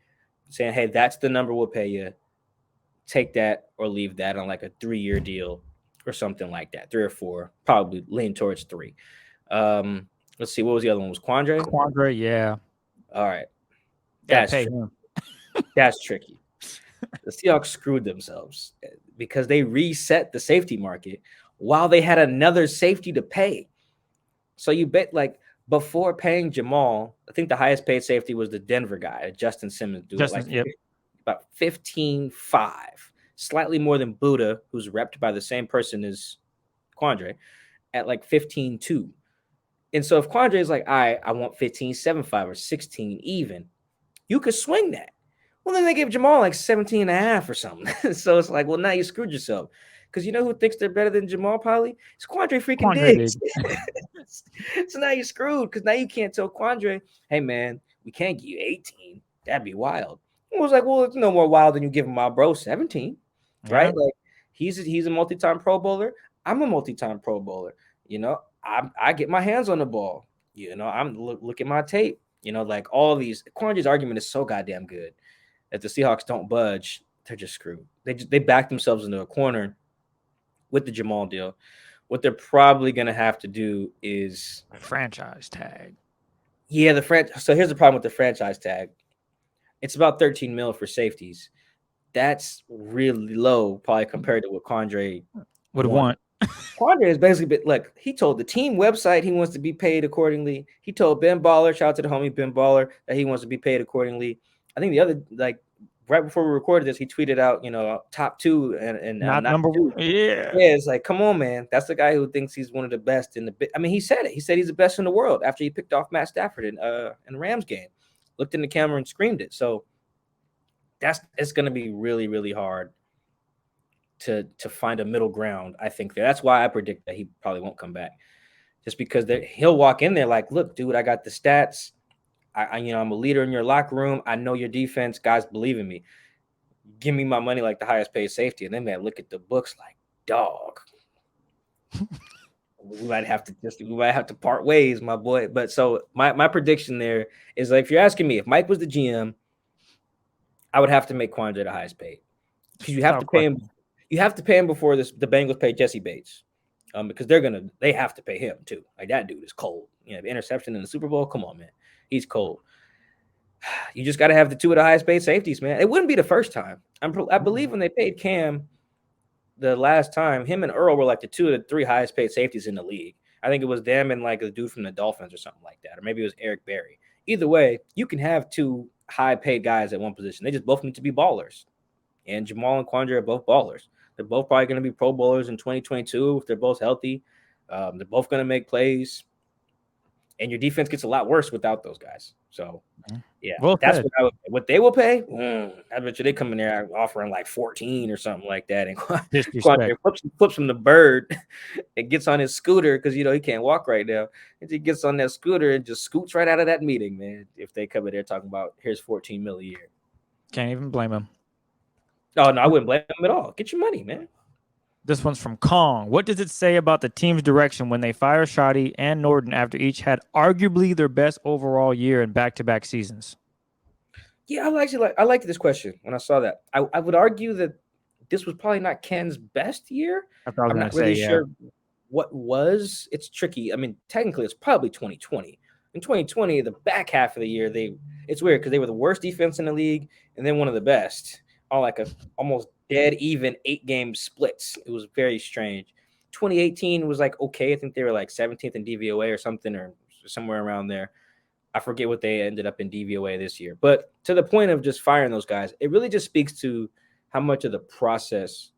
saying, hey, that's the number we'll pay you. Take that or leave that on like a 3-year deal or something like that. 3 or 4, probably lean towards 3. Let's see. What was the other one? Was Quandre? Quandre, yeah. All right. Gotta That's pay tricky. him. That's tricky. The Seahawks screwed themselves because they reset the safety market while they had another safety to pay. So you bet like before paying Jamal, I think the highest paid safety was the Denver guy, Justin Simmons, about 15.5, slightly more than Buddha, who's repped by the same person as Quandre, at like 15.2. And so if Quandre is like, all right, I want 15.75 or 16 even, you could swing that. Well, then they gave Jamal like 17.5 or something. So it's like, well, now you screwed yourself. Because you know who thinks they're better than Jamal Polly? It's Quandre freaking Diggs. So now you're screwed because now you can't tell Quandre, hey, man, we can't give you 18. That'd be wild. It was like, well, it's no more wild than you give my bro 17, right? Like he's a multi-time Pro Bowler. I'm a multi-time Pro Bowler. You know, I get my hands on the ball. You know, I'm look at my tape. You know, like all these. Quandre's argument is so goddamn good. If the Seahawks don't budge, they're just screwed. They back themselves into a corner with the Jamal deal. What they're probably going to have to do is franchise tag. Yeah, so here's the problem with the franchise tag. It's about 13 mil for safeties. That's really low, probably compared to what Quandre would want. Quandre is basically look, he told the team website he wants to be paid accordingly. He told Ben Baller, shout out to the homie Ben Baller, that he wants to be paid accordingly. I think the other, like, right before we recorded this, he tweeted out, you know, top 2 and not number 2. Yeah, it's like, come on, man. That's the guy who thinks he's one of the best in the. I mean, he said it. He said he's the best in the world after he picked off Matt Stafford in the Rams game. Looked in the camera and screamed it. So it's going to be really, really hard to find a middle ground. I think that's why I predict that he probably won't come back, just because he'll walk in there like, look, dude, I got the stats. I'm a leader in your locker room. I know your defense. Guys believe in me. Give me my money like the highest paid safety. And then they look at the books like, dog. we might have to part ways, my boy. But so my prediction there is, like, if you're asking me, if Mike was the GM, I would have to make Quandre the highest paid, because you have to pay him. You have to pay him before the Bengals pay Jesse Bates, because they have to pay him too. Like, that dude is cold. You know, the interception in the Super Bowl. Come on, man, he's cold. You just got to have the 2 of the highest paid safeties, man. It wouldn't be the first time. I believe when they paid Cam the last time, him and Earl were like the 2 of the 3 highest paid safeties in the league. I think it was them and like a dude from the Dolphins or something like that, or maybe it was Eric Berry. Either way, you can have 2 high paid guys at one position. They just both need to be ballers. And Jamal and Quandre are both ballers. They're both probably going to be Pro Bowlers in 2022 if they're both healthy. They're both going to make plays. And your defense gets a lot worse without those guys. So, yeah, that's what they will pay. I bet you they come in there offering like 14 or something like that. And Quandre flips from the bird and gets on his scooter because, you know, he can't walk right now. And he gets on that scooter and just scoots right out of that meeting, man. If they come in there talking about, here's 14 mil a year. Can't even blame him. Oh, no, I wouldn't blame him at all. Get your money, man. This one's from Kong. What does it say about the team's direction when they fire Shoddy and Norton after each had arguably their best overall year in back-to-back seasons? Yeah, I liked this question when I saw that. I would argue that this was probably not Ken's best year. I'm not really sure what was. It's tricky. I mean, technically, it's probably 2020. In 2020, the back half of the year, it's weird because they were the worst defense in the league and then one of the best. All like a almost dead even 8-game splits. It was very strange. 2018 was like okay. I think they were like 17th in DVOA or something, or somewhere around there. I forget what they ended up in DVOA this year. But to the point of just firing those guys, it really just speaks to how much of the process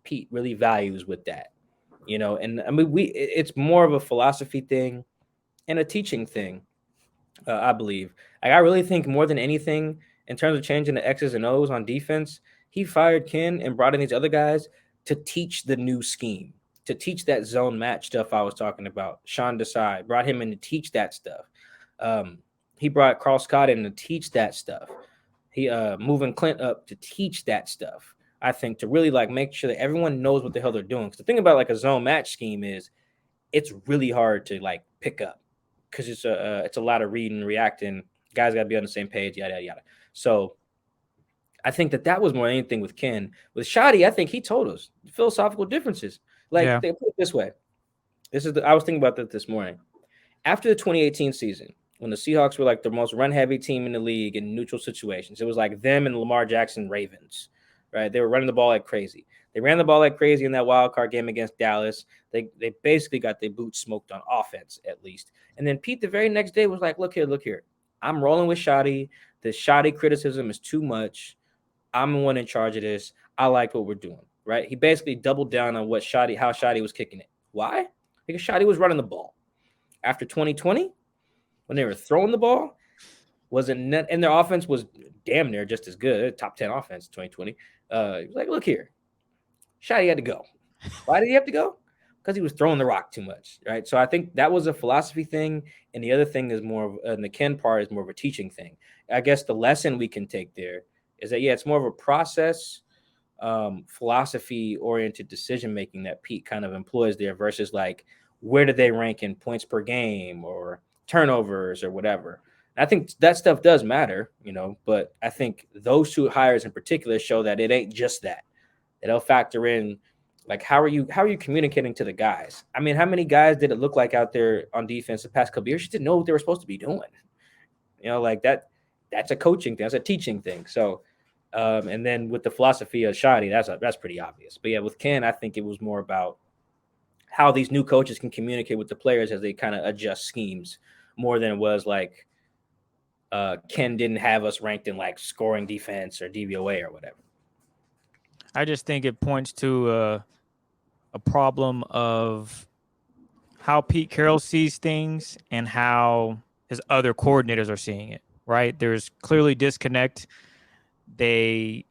Pete really values with that. You know, and I mean, it's more of a philosophy thing and a teaching thing, I believe. Like, I really think more than anything, in terms of changing the X's and O's on defense, he fired Ken and brought in these other guys to teach the new scheme, to teach that zone match stuff I was talking about. Sean Desai brought him in to teach that stuff. He brought Carl Scott in to teach that stuff. He moving Clint up to teach that stuff. I think to really like make sure that everyone knows what the hell they're doing. Because the thing about like a zone match scheme is it's really hard to like pick up because it's a lot of reading, reacting. Guys got to be on the same page, yada, yada, yada. So I think that was more than anything with Ken. With Shoddy, I think he told us philosophical differences. Like, Yeah. they put it this way. I was thinking about that this morning. After the 2018 season, when the Seahawks were like the most run-heavy team in the league in neutral situations, it was like them and Lamar Jackson Ravens, right? They were running the ball like crazy. They ran the ball like crazy in that wild card game against Dallas. They basically got their boots smoked on offense, at least. And then Pete the very next day was like, look here. I'm rolling with Shoddy. The Shoddy criticism is too much. I'm the one in charge of this. I like what we're doing, right? He basically doubled down on how Shoddy was kicking it. Why? Because Shoddy was running the ball. After 2020, when they were throwing the ball, and their offense was damn near just as good, top 10 offense 2020. Like, look here, Shoddy had to go. Why did he have to go? Because he was throwing the rock too much, right? So I think that was a philosophy thing, and the other thing is and the Ken part is more of a teaching thing. I guess the lesson we can take there is that, it's more of a process, philosophy-oriented decision-making that Pete kind of employs there versus like, where do they rank in points per game or turnovers or whatever. I think that stuff does matter, but I think those two hires in particular show that it ain't just that. It'll factor in, like, how are you communicating to the guys? I mean, how many guys did it look like out there on defense the past couple of years just didn't know what they were supposed to be doing? Like that's a coaching thing, that's a teaching thing. So, and then with the philosophy of Shoddy, that's pretty obvious. But yeah, with Ken, I think it was more about how these new coaches can communicate with the players as they kind of adjust schemes more than it was like Ken didn't have us ranked in like scoring defense or DVOA or whatever. I just think it points to a problem of how Pete Carroll sees things and how his other coordinators are seeing it, right? There's clearly disconnect. And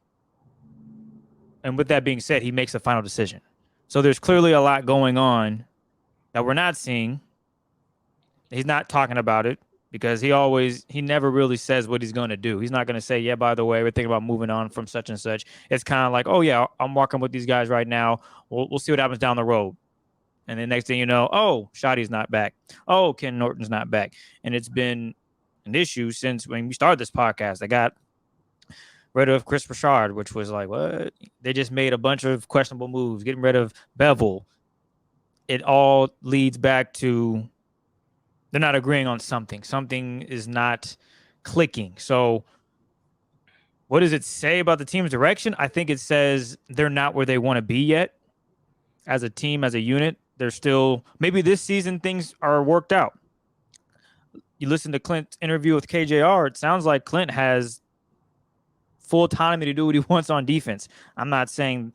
with that being said, he makes the final decision. So there's clearly a lot going on that we're not seeing. He's not talking about it because he never really says what he's going to do. He's not going to say, yeah, by the way, we're thinking about moving on from such and such. It's kind of like, oh, yeah, I'm working with these guys right now. We'll see what happens down the road. And then next thing you know, oh, Shoddy's not back. Oh, Ken Norton's not back. And it's been an issue since when we started this podcast. They got rid of Chris Rashad, which was like, what? They just made a bunch of questionable moves, getting rid of Bevel. It all leads back to they're not agreeing on something. Something is not clicking. So what does it say about the team's direction? I think it says they're not where they want to be yet as a team, as a unit. They're still, maybe this season things are worked out. You listen to Clint's interview with KJR, it sounds like Clint has full autonomy to do what he wants on defense. I'm not saying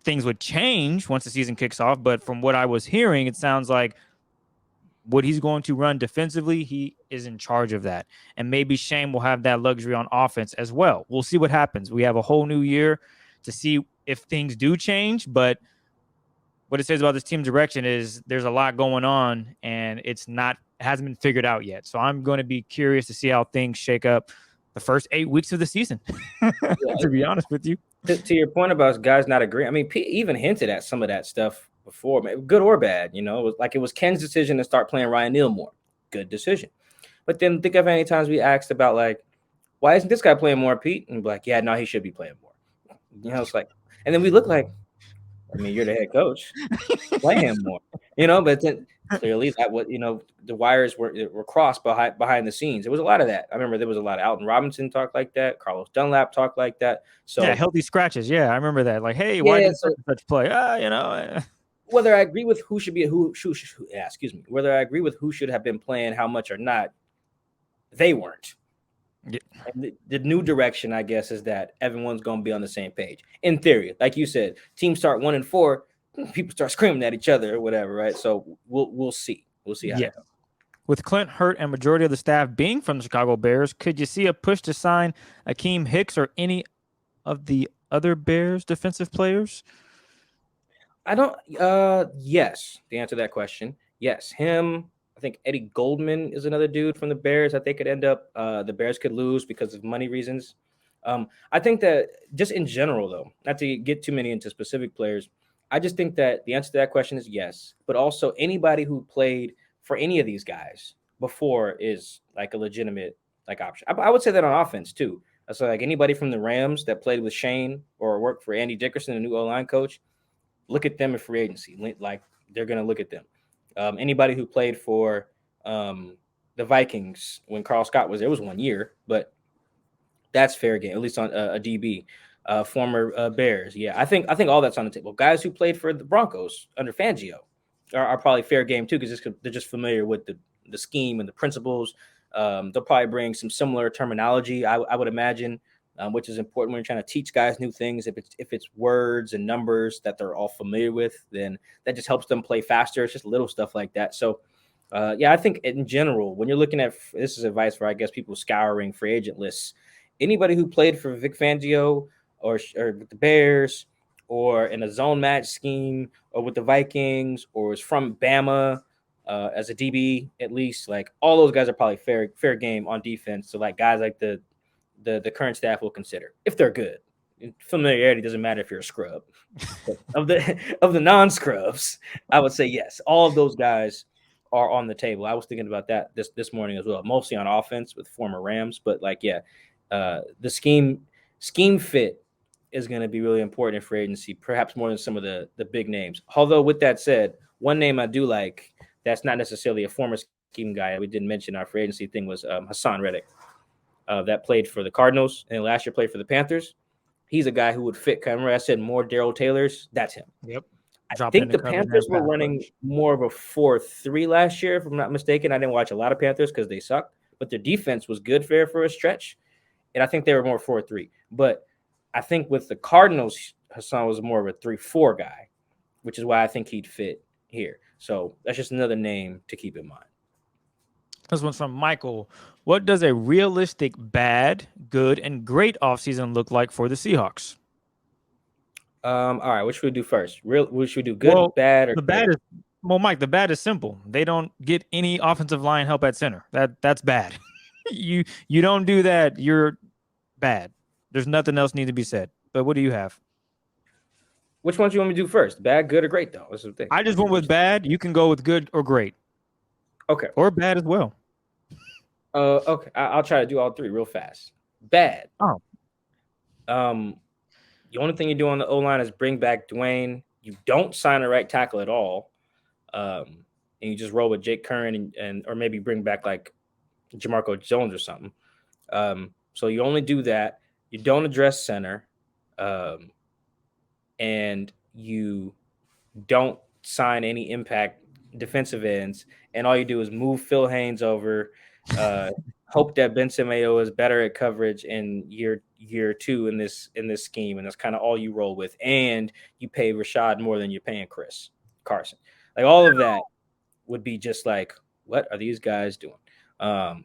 things would change once the season kicks off, but from what I was hearing, it sounds like what he's going to run defensively, he is in charge of that. And maybe Shane will have that luxury on offense as well. We'll see what happens. We have a whole new year to see if things do change, but what it says about this team direction is there's a lot going on and it hasn't been figured out yet. So I'm going to be curious to see how things shake up the first 8 weeks of the season, to be honest with you. To your point about guys not agreeing, I mean, Pete even hinted at some of that stuff before, good or bad. It was Ken's decision to start playing Ryan Neal more. Good decision. But then think of any times we asked about, like, why isn't this guy playing more, Pete? And be like, yeah, no, he should be playing more. It's like, and then we look like, I mean, you're the head coach. Play him more, but then clearly that was, the wires were crossed behind the scenes. There was a lot of that. I remember there was a lot of Alton Robinson talk like that. Carlos Dunlap talk like that. So yeah, healthy scratches. Yeah, I remember that. Like, hey, why did such play? Whether I agree with who should be whether I agree with who should have been playing how much or not, they weren't. Yeah. And the new direction, I guess, is that everyone's going to be on the same page. In theory, like you said, teams start 1-4, people start screaming at each other or whatever, right? So we'll see. We'll see how it goes. With Clint hurt and majority of the staff being from the Chicago Bears, could you see a push to sign Akeem Hicks or any of the other Bears defensive players? Yes, the answer to that question. Yes, him. I think Eddie Goldman is another dude from the Bears that they could end up. The Bears could lose because of money reasons. I think that just in general, though, not to get too many into specific players, I just think that the answer to that question is yes. But also anybody who played for any of these guys before is like a legitimate option. I would say that on offense too. So like anybody from the Rams that played with Shane or worked for Andy Dickerson, the new O-line coach, look at them in free agency. Like they're going to look at them. Anybody who played for the Vikings when Carl Scott was there was 1 year, but that's fair game, at least on a DB. Former Bears, yeah, I think all that's on the table. Guys who played for the Broncos under Fangio are probably fair game too, because they're just familiar with the scheme and the principles. They'll probably bring some similar terminology, I would imagine, which is important when you're trying to teach guys new things. If it's words and numbers that they're all familiar with, then that just helps them play faster. It's just little stuff like that. So, yeah, I think in general, when you're looking at this is advice for, I guess, people scouring free agent lists. Anybody who played for Vic Fangio or with the Bears or in a zone match scheme or with the Vikings or is from Bama as a DB, at least, like all those guys are probably fair game on defense. So like guys like the current staff will consider if they're good. Familiarity doesn't matter if you're a scrub. of the non-scrubs, I would say yes. All of those guys are on the table. I was thinking about that this morning as well, mostly on offense with former Rams, but like the scheme fit is going to be really important in free agency, perhaps more than some of the big names. Although with that said, one name I do like that's not necessarily a former scheme guy we didn't mention our free agency thing was Hassan Reddick, that played for the Cardinals and last year played for the Panthers. He's a guy who would fit. Remember I said more Daryl Taylors? That's him. Yep. I think the Panthers were running more of a 4-3 last year, if I'm not mistaken. I didn't watch a lot of Panthers because they sucked, but their defense was good for a stretch. And I think they were more 4-3. But I think with the Cardinals, Hassan was more of a 3-4 guy, which is why I think he'd fit here. So that's just another name to keep in mind. This one's from Michael. What does a realistic bad, good, and great offseason look like for the Seahawks? All right, what should we do first? What should we do? Good, bad, or the bad is Mike, the bad is simple. They don't get any offensive line help at center. That's bad. you don't do that, you're bad. There's nothing else need to be said. But what do you have? Which ones do you want me to do first? Bad, good, or great, though? That's the thing. I just went with bad. You can go with good or great. Okay. Or bad as well. Okay. I'll try to do all three real fast. Bad. Oh. The only thing you do on the O-line is bring back Dwayne. You don't sign a right tackle at all. And you just roll with Jake Curran and or maybe bring back like Jamarco Jones or something. So you only do that. You don't address center. And you don't sign any impact defensive ends. And all you do is move Phil Haynes over, hope that Benson Mayo is better at coverage in year two in this scheme. And that's kind of all you roll with. And you pay Rashad more than you're paying Chris Carson. Like all of that would be just like, what are these guys doing? I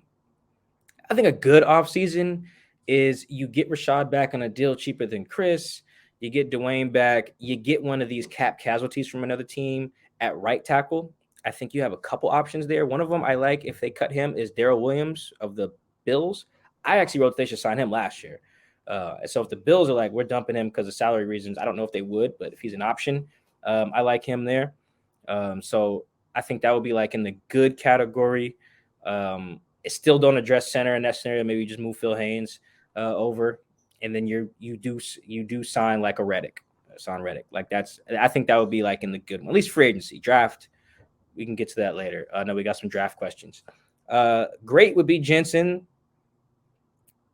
think a good offseason is you get Rashad back on a deal cheaper than Chris. You get Dwayne back. You get one of these cap casualties from another team at right tackle. I think you have a couple options there. One of them I like if they cut him is Darrell Williams of the Bills. I actually wrote they should sign him last year. So if the Bills are like, we're dumping him because of salary reasons, I don't know if they would, but if he's an option, I like him there. So I think that would be like in the good category. Still don't address center in that scenario. Maybe you just move Phil Haynes over, and then you do sign like a Reddick, Hassan Reddick. Like I think that would be like in the good one, at least free agency draft. We can get to that later. No, we got some draft questions. Great would be Jensen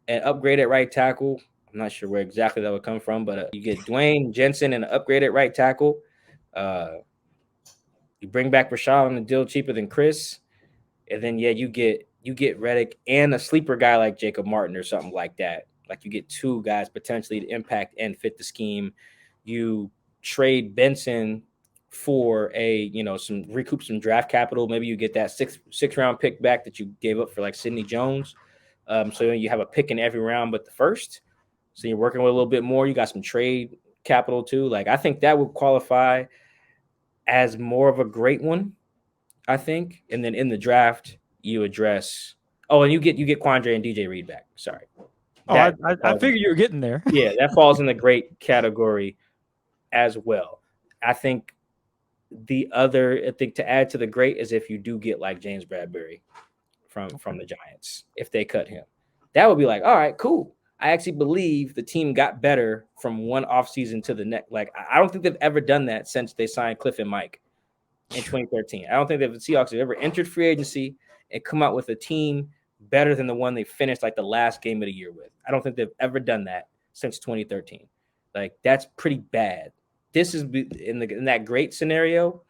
and upgrade at right tackle. I'm not sure where exactly that would come from, but you get Dwayne Jensen and upgrade at right tackle. You bring back Rashad on the deal cheaper than Chris, and then you get Reddick and a sleeper guy like Jacob Martin or something like that. Like you get two guys potentially to impact and fit the scheme. You trade Benson for recoup some draft capital. Maybe you get that six round pick back that you gave up for like Sidney Jones. So you have a pick in every round but the first. So you're working with a little bit more. You got some trade capital too. Like I think that would qualify as more of a great one, I think. And then in the draft, you address and you get Quandre and DJ Reed back. Sorry. I figured you were getting there. Yeah, that falls in the great category as well. I think to add to the great is if you do get like James Bradbury from the Giants, if they cut him. That would be like, all right, cool. I actually believe the team got better from one offseason to the next. Like, I don't think they've ever done that since they signed Cliff and Mike in 2013. I don't think that the Seahawks have ever entered free agency and come out with a team better than the one they finished like the last game of the year with. I don't think they've ever done that since 2013. Like, that's pretty bad. This is in that great scenario.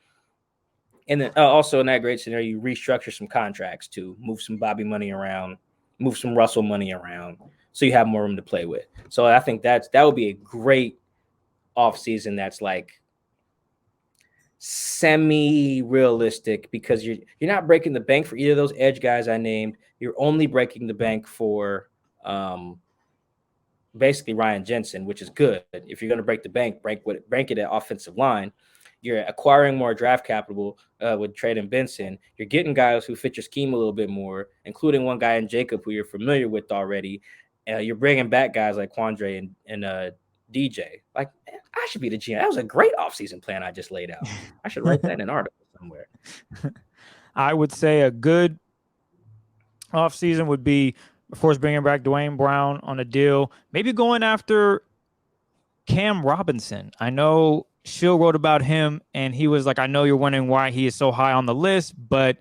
And then also in that great scenario, you restructure some contracts to move some Bobby money around, move some Russell money around, so you have more room to play with. So I think that would be a great offseason that's like semi-realistic, because you're not breaking the bank for either of those edge guys I named. You're only breaking the bank for basically Ryan Jensen, which is good. If you're going to break the bank, break it at offensive line. You're acquiring more draft capital with Trade and Benson. You're getting guys who fit your scheme a little bit more, including one guy in Jacob who you're familiar with already. You're bringing back guys like Quandre and DJ. Like, I should be the GM. That was a great offseason plan I just laid out. I should write that in an article somewhere. I would say a good offseason would be, of course, bringing back Dwayne Brown on a deal. Maybe going after Cam Robinson. I know Shill wrote about him, and he was like, I know you're wondering why he is so high on the list, but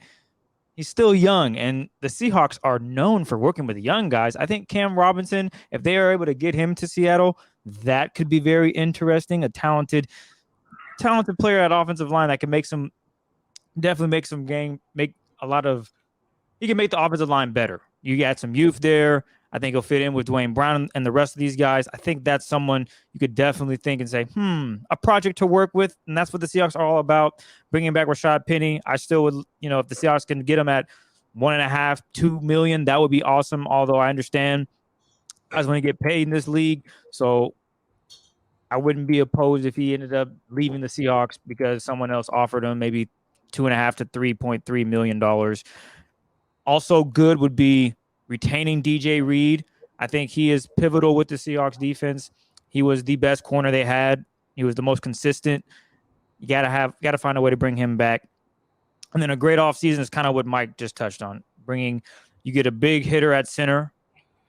he's still young, and the Seahawks are known for working with young guys. I think Cam Robinson, if they are able to get him to Seattle, that could be very interesting. A talented player at offensive line that can make a lot of. He can make the offensive line better. You got some youth there. I think he'll fit in with Dwayne Brown and the rest of these guys. I think that's someone you could definitely think and say, a project to work with. And that's what the Seahawks are all about. Bringing back Rashad Penny. I still would, if the Seahawks can get him at $1.5, $2 million, that would be awesome. Although I understand guys want to get paid in this league. So I wouldn't be opposed if he ended up leaving the Seahawks because someone else offered him maybe $2.5 to $3.3 million. Also good would be retaining DJ Reed. I think he is pivotal with the Seahawks defense. He was the best corner they had. He was the most consistent. You gotta find a way to bring him back. And then a great offseason is kind of what Mike just touched on. You get a big hitter at center.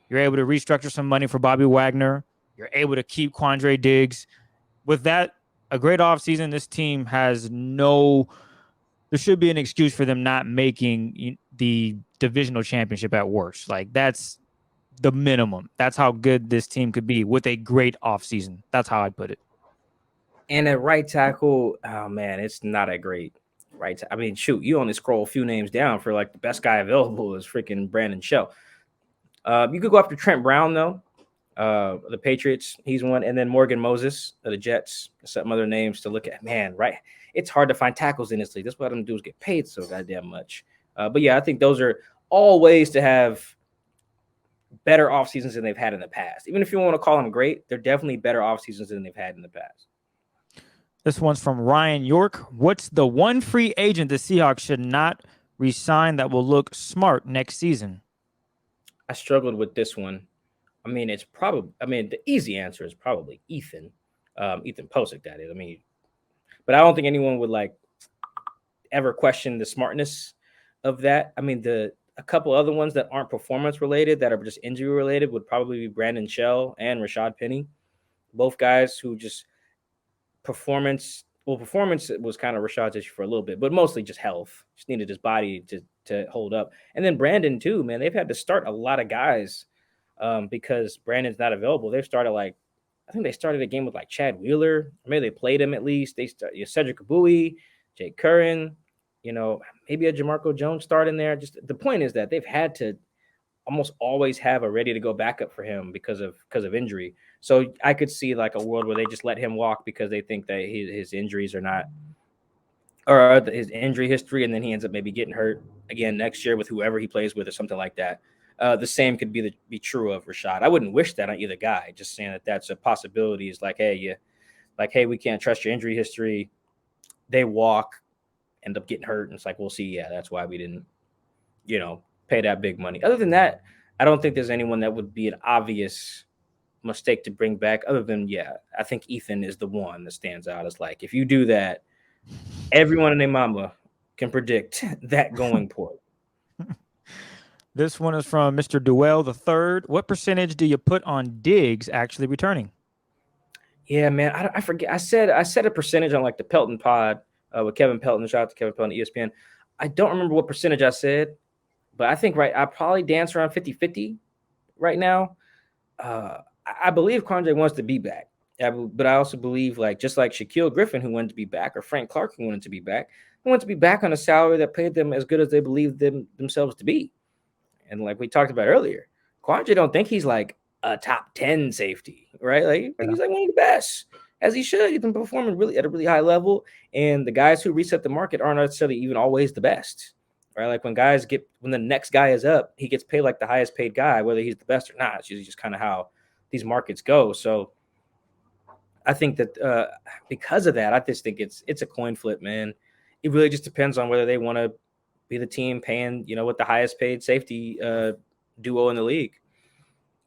You're able to restructure some money for Bobby Wagner. You're able to keep Quandre Diggs. With that, a great offseason, this team has there should be an excuse for them not making the divisional championship at worst. Like, that's the minimum. That's how good this team could be with a great offseason. That's how I'd put it. And at right tackle, oh man, it's not a great right. I mean, shoot, you only scroll a few names down for like the best guy available is freaking Brandon Shell. You could go after Trent Brown though. The Patriots, he's one, and then Morgan Moses of the Jets. Some other names to look at. Man, right? It's hard to find tackles in this league. That's what I'm doing is get paid so goddamn much. But yeah, I think those are all ways to have better off seasons than they've had in the past. Even if you want to call them great, they're definitely better off seasons than they've had in the past. This one's from Ryan York. What's the one free agent the Seahawks should not re-sign that will look smart next season? I struggled with this one. I mean, the easy answer is probably Ethan Posick, that is. I mean, but I don't think anyone would like ever question the smartness of that. I mean, a couple other ones that aren't performance related, that are just injury related, would probably be Brandon Shell and Rashad Penny. Both guys who just performance was kind of Rashad's issue for a little bit, but mostly just health. Just needed his body to hold up. And then Brandon too, man, they've had to start a lot of guys because Brandon's not available. They've started I think they started a game with like Chad Wheeler. Or maybe they played him at least. They started Cedric Abui, Jake Curran, maybe a Jamarco Jones start in there. Just the point is that they've had to almost always have a ready to go backup for him because of injury. So I could see like a world where they just let him walk because they think that his injuries are not, or his injury history, and then he ends up maybe getting hurt again next year with whoever he plays with or something like that. The same could be true of Rashad. I wouldn't wish that on either guy. Just saying that that's a possibility. Is like, hey, we can't trust your injury history. They walk, end up getting hurt, and it's like, we'll see. Yeah, that's why we didn't, pay that big money. Other than that, I don't think there's anyone that would be an obvious mistake to bring back. Other than, I think Ethan is the one that stands out. It's like, if you do that, everyone in their mama can predict that going poorly. This one is from Mr. Duell the third. What percentage do you put on Diggs actually returning? Yeah, man, I forget. I said a percentage on like the Pelton pod with Kevin Pelton. Shout out to Kevin Pelton at ESPN. I don't remember what percentage I said, but I think I probably dance around 50-50 right now. I believe Quandre wants to be back. But I also believe, like, just like Shaquille Griffin, who wanted to be back, or Frank Clark, who wanted to be back, who wanted to be back on a salary that paid them as good as they believed themselves to be. And like we talked about earlier, Quandre don't think he's like a top 10 safety, right? Like, I think he's like one of the best, as he should. He's been performing really at a really high level. And the guys who reset the market aren't necessarily even always the best, right? Like when the next guy is up, he gets paid like the highest paid guy, whether he's the best or not. It's usually just kind of how these markets go. So I think that because of that, I just think it's a coin flip, man. It really just depends on whether they want to be the team paying, with the highest paid safety duo in the league.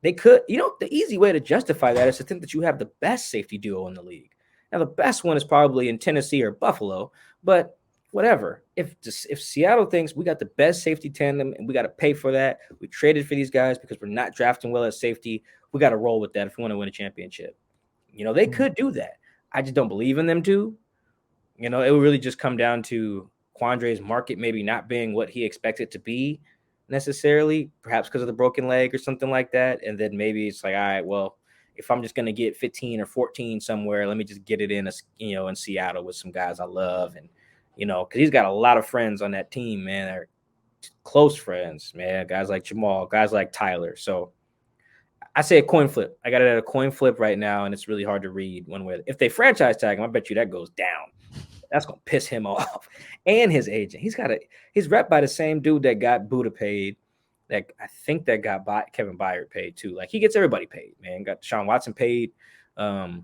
They could, the easy way to justify that is to think that you have the best safety duo in the league. Now, the best one is probably in Tennessee or Buffalo, but whatever. If Seattle thinks we got the best safety tandem and we got to pay for that, we traded for these guys because we're not drafting well at safety, we got to roll with that if we want to win a championship. They could do that. I just don't believe in them to. It would really just come down to Quandre's market maybe not being what he expects it to be necessarily, perhaps because of the broken leg or something like that. And then maybe it's like, all right, well, if I'm just going to get 15 or 14 somewhere, let me just get it in, in Seattle with some guys I love. And, because he's got a lot of friends on that team, man. They're close friends, man. Guys like Jamal, guys like Tyler. So I say a coin flip. I got it at a coin flip right now, and it's really hard to read one way. If they franchise tag him, I bet you that goes down. That's gonna piss him off. And his agent. He's rep by the same dude that got Buddha paid. That I think that got Kevin Byard paid too. Like, he gets everybody paid, man. Got Deshaun Watson paid. I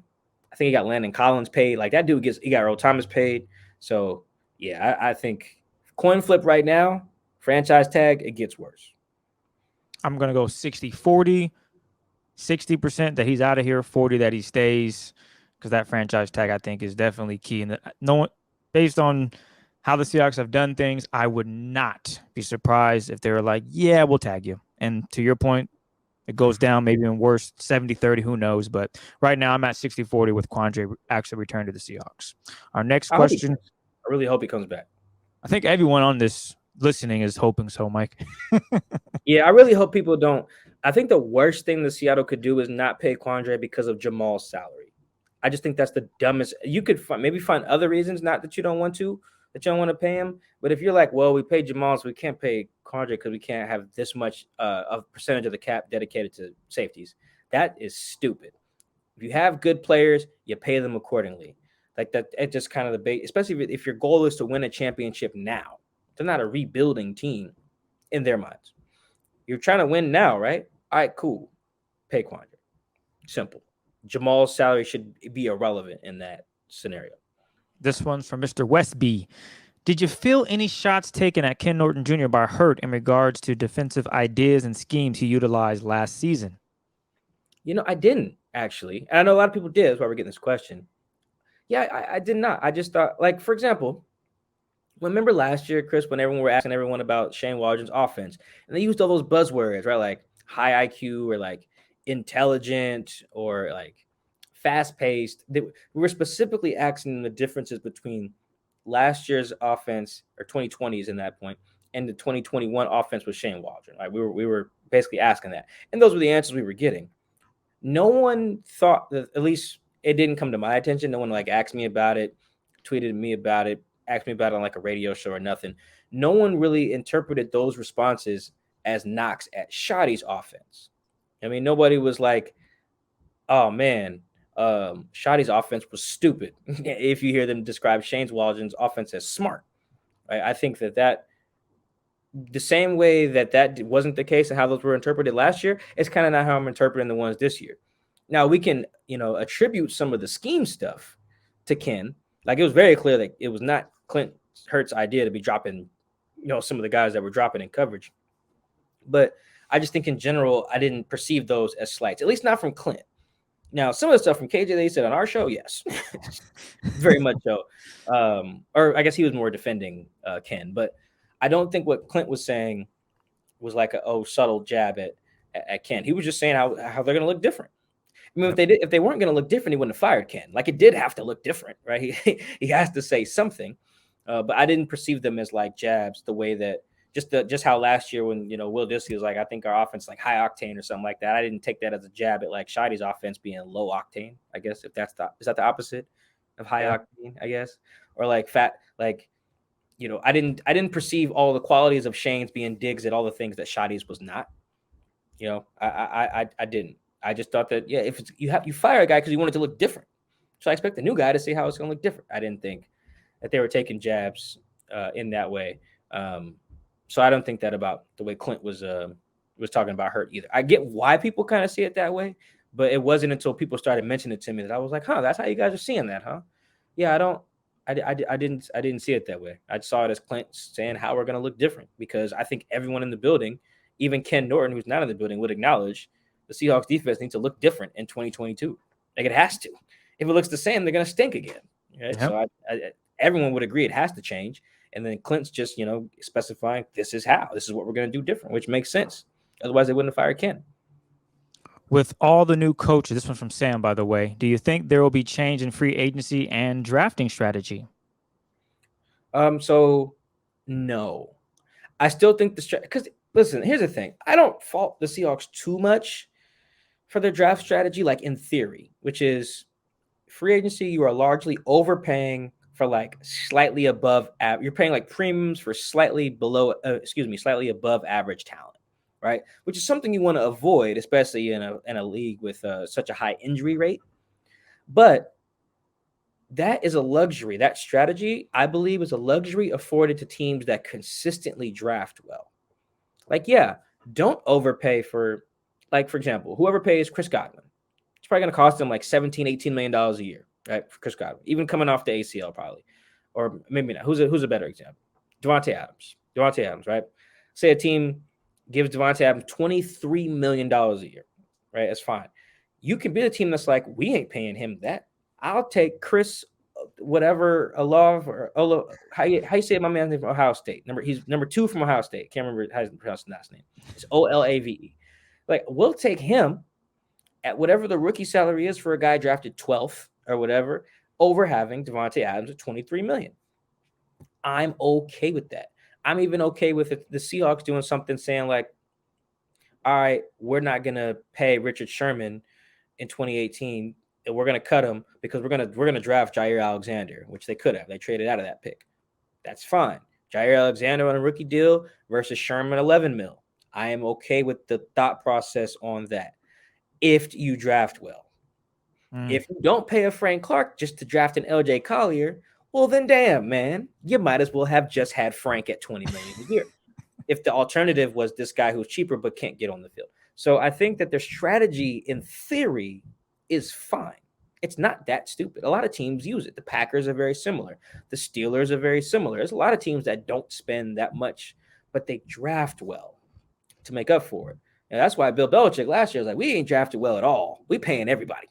think he got Landon Collins paid. Like, that dude he got Earl Thomas paid. So yeah, I think coin flip right now, franchise tag, it gets worse. I'm gonna go 60-40. 60% that he's out of here, 40 that he stays, because that franchise tag, I think, is definitely key. And based on how the Seahawks have done things, I would not be surprised if they were like, yeah, we'll tag you. And to your point, it goes down maybe even worse, 70-30, who knows. But right now I'm at 60-40 with Quandre actually returning to the Seahawks. Our next question. I really hope he comes back. I think everyone on this listening is hoping so, Mike. Yeah, I really hope people don't. I think the worst thing the Seattle could do is not pay Quandre because of Jamal's salary. I just think that's the dumbest. You could maybe find other reasons, not that you don't want to pay him. But if you're like, well, we paid Jamal, so we can't pay Quandre because we can't have this much of percentage of the cap dedicated to safeties. That is stupid. If you have good players, you pay them accordingly. Like that, it's just kind of the base, especially if your goal is to win a championship now. They're not a rebuilding team in their minds. You're trying to win now, right? All right, cool. Pay Quandre. Simple. Jamal's salary should be irrelevant in that scenario. This one's from Mr. Westby. Did you feel any shots taken at Ken Norton Jr. by Hurt in regards to defensive ideas and schemes he utilized last season? I didn't, actually. And I know a lot of people did. That's why we're getting this question. Yeah, I did not. I just thought, like, for example, remember last year, Chris, when everyone were asking everyone about Shane Waldron's offense, and they used all those buzzwords, right? Like high IQ or like intelligent or like fast-paced. We were specifically asking the differences between last year's offense, or 2020s in that point, and the 2021 offense with Shane Waldron. Like, we were basically asking that. And those were the answers we were getting. No one thought that, at least it didn't come to my attention. No one like asked me about it, tweeted me about it, asked me about it on like a radio show or nothing. No one really interpreted those responses as knocks at Shoddy's offense. I mean, nobody was like, oh man, Shoddy's offense was stupid. If you hear them describe Shane Waldron's offense as smart, right? I think that the same way that wasn't the case and how those were interpreted last year, it's kind of not how I'm interpreting the ones this year. Now we can, attribute some of the scheme stuff to Ken. Like, it was very clear that it was not Clint Hurt's idea to be dropping, some of the guys that were dropping in coverage. But I just think in general, I didn't perceive those as slights, at least not from Clint. Now, some of the stuff from KJ that he said on our show, yes, very much so. Or I guess he was more defending Ken, but I don't think what Clint was saying was like a subtle jab at Ken. He was just saying how they're going to look different. I mean, Yep. if they weren't going to look different, he wouldn't have fired Ken. Like, it did have to look different, right? He has to say something. But I didn't perceive them as like jabs the way that just how last year when Will Disley was like, I think our offense like high octane or something like that. I didn't take that as a jab at like Shidy's offense being low octane. I guess if is that the opposite of high octane? I guess, or like fat like. I didn't perceive all the qualities of Shane's being digs at all the things that Shidy's was not. I didn't. I just thought that if it's, you fire a guy because you want it to look different, so I expect the new guy to see how it's going to look different. I didn't think that they were taking jabs in that way. So I don't think that about the way Clint was talking about Hurt either. I get why people kind of see it that way, but it wasn't until people started mentioning it to me that I was like, huh, that's how you guys are seeing that, huh? Yeah, I didn't see it that way. I saw it as Clint saying how we're going to look different, because I think everyone in the building, even Ken Norton, who's not in the building, would acknowledge the Seahawks defense needs to look different in 2022. Like, it has to. If it looks the same, they're going to stink again. Right? Yep. So everyone would agree it has to change. And then Clint's just, specifying this is what we're going to do different, which makes sense. Otherwise, they wouldn't have fired Ken. With all the new coaches, this one's from Sam, by the way, do you think there will be change in free agency and drafting strategy? So no, I still think because listen, here's the thing. I don't fault the Seahawks too much for their draft strategy, like in theory, which is free agency. You are largely overpaying for like slightly above. You're paying like premiums for slightly above average talent. Right, which is something you want to avoid, especially in a league with such a high injury rate. But that is a luxury. That strategy, I believe, is a luxury afforded to teams that consistently draft well. Like, don't overpay for, like, for example, whoever pays Chris Godwin, it's probably going to cost them like $17-18 million a year, right? For Chris Godwin, even coming off the ACL, probably, or maybe not. Who's a better example? Devontae Adams, right? Say a team gives Devontae Adams $23 million a year, right? That's fine. You can be a team that's like, we ain't paying him that. I'll take Chris, whatever, Olave, or Olo, how you say my man's name from Ohio State. He's number 2 from Ohio State. Can't remember how to pronounce the last name. It's Olave. Like, we'll take him at whatever the rookie salary is for a guy drafted 12th or whatever, over having Devontae Adams at $23 million. I'm okay with that. I'm even okay with the Seahawks doing something saying like, all right, we're not going to pay Richard Sherman in 2018. And we're going to cut him because we're going to draft Jair Alexander, which they could have. They traded out of that pick. That's fine. Jair Alexander on a rookie deal versus Sherman $11 million. I am okay with the thought process on that if you draft well. If you don't pay a Frank Clark just to draft an LJ Collier, well, then damn, man, you might as well have just had Frank at $20 million a year. If the alternative was this guy who's cheaper but can't get on the field. So I think that their strategy in theory is fine. It's not that stupid. A lot of teams use it. The Packers are very similar. The Steelers are very similar. There's a lot of teams that don't spend that much, but they draft well to make up for it. And that's why Bill Belichick last year was like, we ain't drafted well at all. We paying everybody.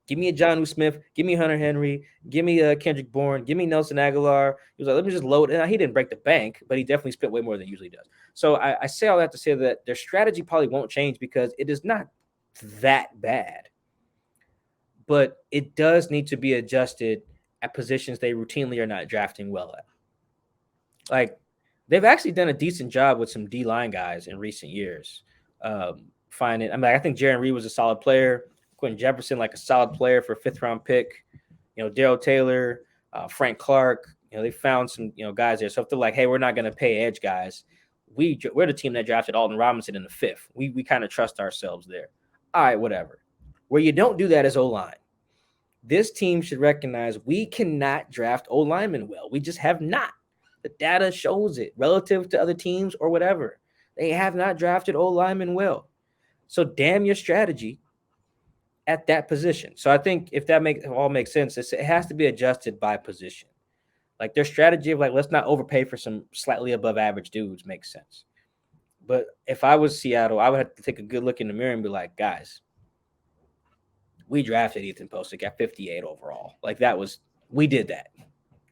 Give me a Jonnu Smith. Give me Hunter Henry. Give me Kendrick Bourne. Give me Nelson Aguilar. He was like, let me just load. And he didn't break the bank, but he definitely spent way more than he usually does. So I say all that to say that their strategy probably won't change because it is not that bad. But it does need to be adjusted at positions they routinely are not drafting well at. Like, they've actually done a decent job with some D-line guys in recent years. I think Jaron Reed was a solid player. Quentin Jefferson, like a solid player for a 5th-round pick. Darrell Taylor, Frank Clark. They found some guys there. So if they're like, hey, we're not going to pay edge guys, we're the team that drafted Alton Robinson in the 5th. We kind of trust ourselves there. All right, whatever. Where you don't do that is O-line. This team should recognize we cannot draft O-linemen well. We just have not. The data shows it relative to other teams or whatever. They have not drafted O-linemen well. So damn your strategy at that position. So I think if that all makes sense, it has to be adjusted by position. Like their strategy of like, let's not overpay for some slightly above average dudes makes sense. But if I was Seattle, I would have to take a good look in the mirror and be like, guys, we drafted Ethan Posick at 58 overall. Like we did that.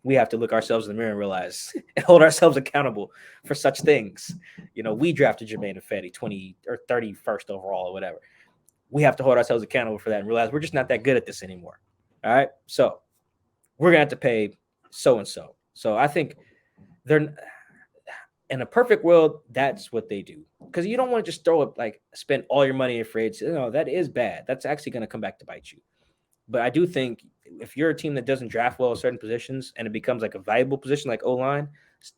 we have to look ourselves in the mirror and realize and hold ourselves accountable for such things. We drafted Jermaine Ifedi 20 or 31st overall or whatever. We have to hold ourselves accountable for that and realize we're just not that good at this anymore. All right. So we're going to have to pay so-and-so. So I think they're in a perfect world, that's what they do. Because you don't want to just throw up, spend all your money in free agency. That is bad. That's actually going to come back to bite you. But I do think if you're a team that doesn't draft well at certain positions and it becomes like a valuable position like O-line,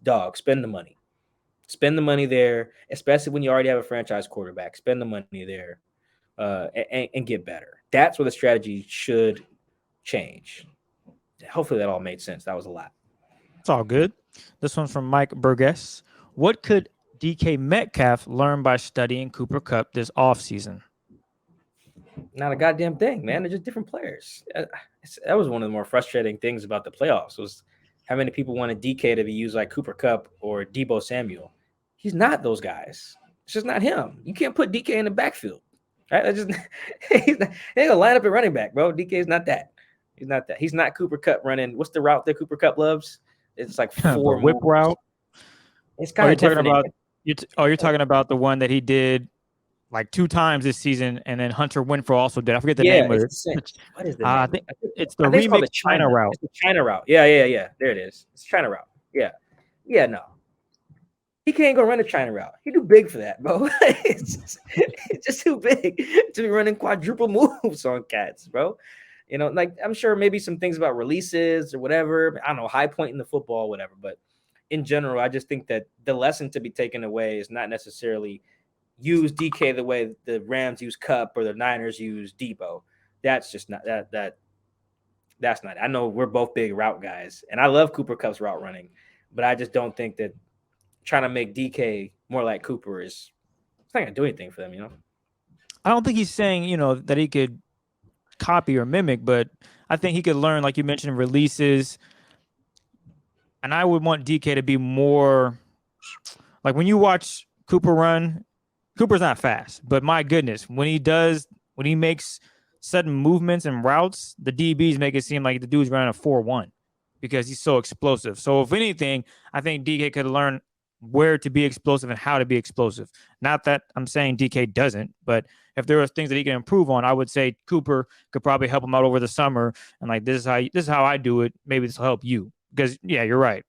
dog, spend the money. Spend the money there, especially when you already have a franchise quarterback. Spend the money there and get better. That's where the strategy should change. Hopefully that all made sense. That was a lot. It's all good. This one's from Mike Burgess. What could DK Metcalf learn by studying Cooper Kupp this offseason? Not a goddamn thing, man. They're just different players. That was one of the more frustrating things about the playoffs was how many people wanted DK to be used like Cooper Kupp or Deebo Samuel. He's not those guys. It's just not him. You can't put DK in the backfield. Right? He ain't gonna line up at running back, bro. DK is not that. He's not that. He's not Cooper Kupp running. What's the route that Cooper Kupp loves? It's like 4 whip moves. route. It's kind of talking about. You're talking about the one that he did like 2 times this season, and then Hunter Winfrey also did. I forget the name of it. What is the name? I think it's the remix China route. It's the China route. Yeah. There it is. It's China route. Yeah. No, he can't go run a China route. He too big for that, bro. it's just too big to be running quadruple moves on cats, bro. I'm sure maybe some things about releases or whatever. I don't know, high point in the football, whatever. But in general, I just think that the lesson to be taken away is not necessarily use DK the way the Rams use Kupp or the Niners use Deebo. That's just not that. That's not. I know we're both big route guys, and I love Cooper Kupp's route running, but I just don't think that trying to make DK more like Cooper it's not gonna do anything for them. I don't think he's saying that he could copy or mimic, but I think he could learn, like you mentioned, releases. And I would want DK to be more like when you watch Cooper run. Cooper's not fast, but my goodness, when he makes sudden movements and routes, the DBs make it seem like the dude's running a 4.1 because he's so explosive. So if anything, I think DK could learn where to be explosive and how to be explosive. Not that I'm saying DK doesn't, but if there are things that he can improve on, I would say Cooper could probably help him out over the summer. And this is how I do it. Maybe this will help you because you're right.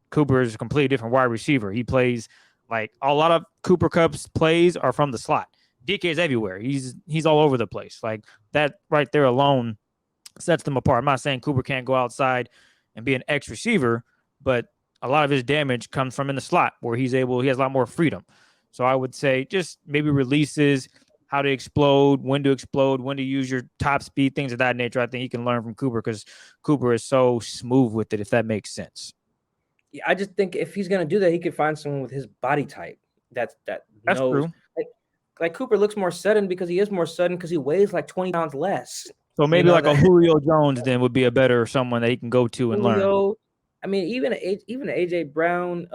Cooper is a completely different wide receiver. He plays like a lot of Cooper Kupp's plays are from the slot. DK is everywhere. He's all over the place. Like that right there alone sets them apart. I'm not saying Cooper can't go outside and be an X receiver, but a lot of his damage comes from in the slot where he has a lot more freedom. So I would say just maybe releases, how to explode, when to use your top speed, things of that nature. I think he can learn from Cooper because Cooper is so smooth with it, if that makes sense. Yeah, I just think if he's going to do that, he could find someone with his body type that's knows. True. Like Cooper looks more sudden because he is more sudden because he weighs like 20 pounds less. So maybe a Julio Jones then would be a better someone that he can go to and learn. I mean, even AJ Brown,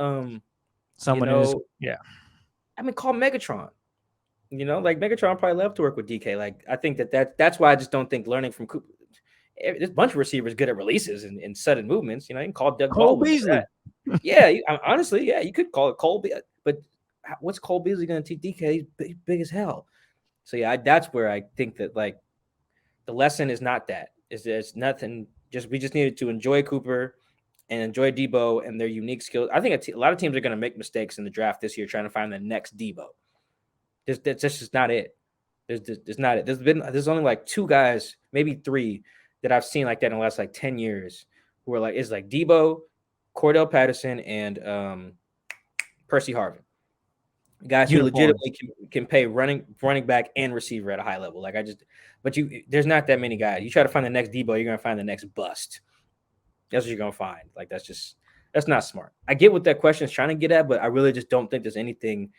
someone call Megatron. Like Megatron probably loved to work with DK. Like I think that's why I just don't think learning from Cooper. There's a bunch of receivers good at releases and sudden movements. You can call Doug Cole Baldwin Beasley. Yeah, honestly, you could call it Cole Beasley. But what's Cole Beasley going to teach DK? He's big as hell. So that's where I think that like the lesson is not that. It's nothing. We just needed to enjoy Cooper and enjoy Deebo and their unique skills. I think a lot of teams are going to make mistakes in the draft this year trying to find the next Deebo. That's just not it. There's not it. There's only like 2 guys, maybe 3 that I've seen like that in the last like 10 years who are like it's like Deebo, Cordell Patterson, and Percy Harvin. Guys who legitimately can pay running back and receiver at a high level. Like there's not that many guys. You try to find the next Deebo, you're gonna find the next bust. That's what you're gonna find. Like that's not smart. I get what that question is trying to get at, but I really just don't think there's anything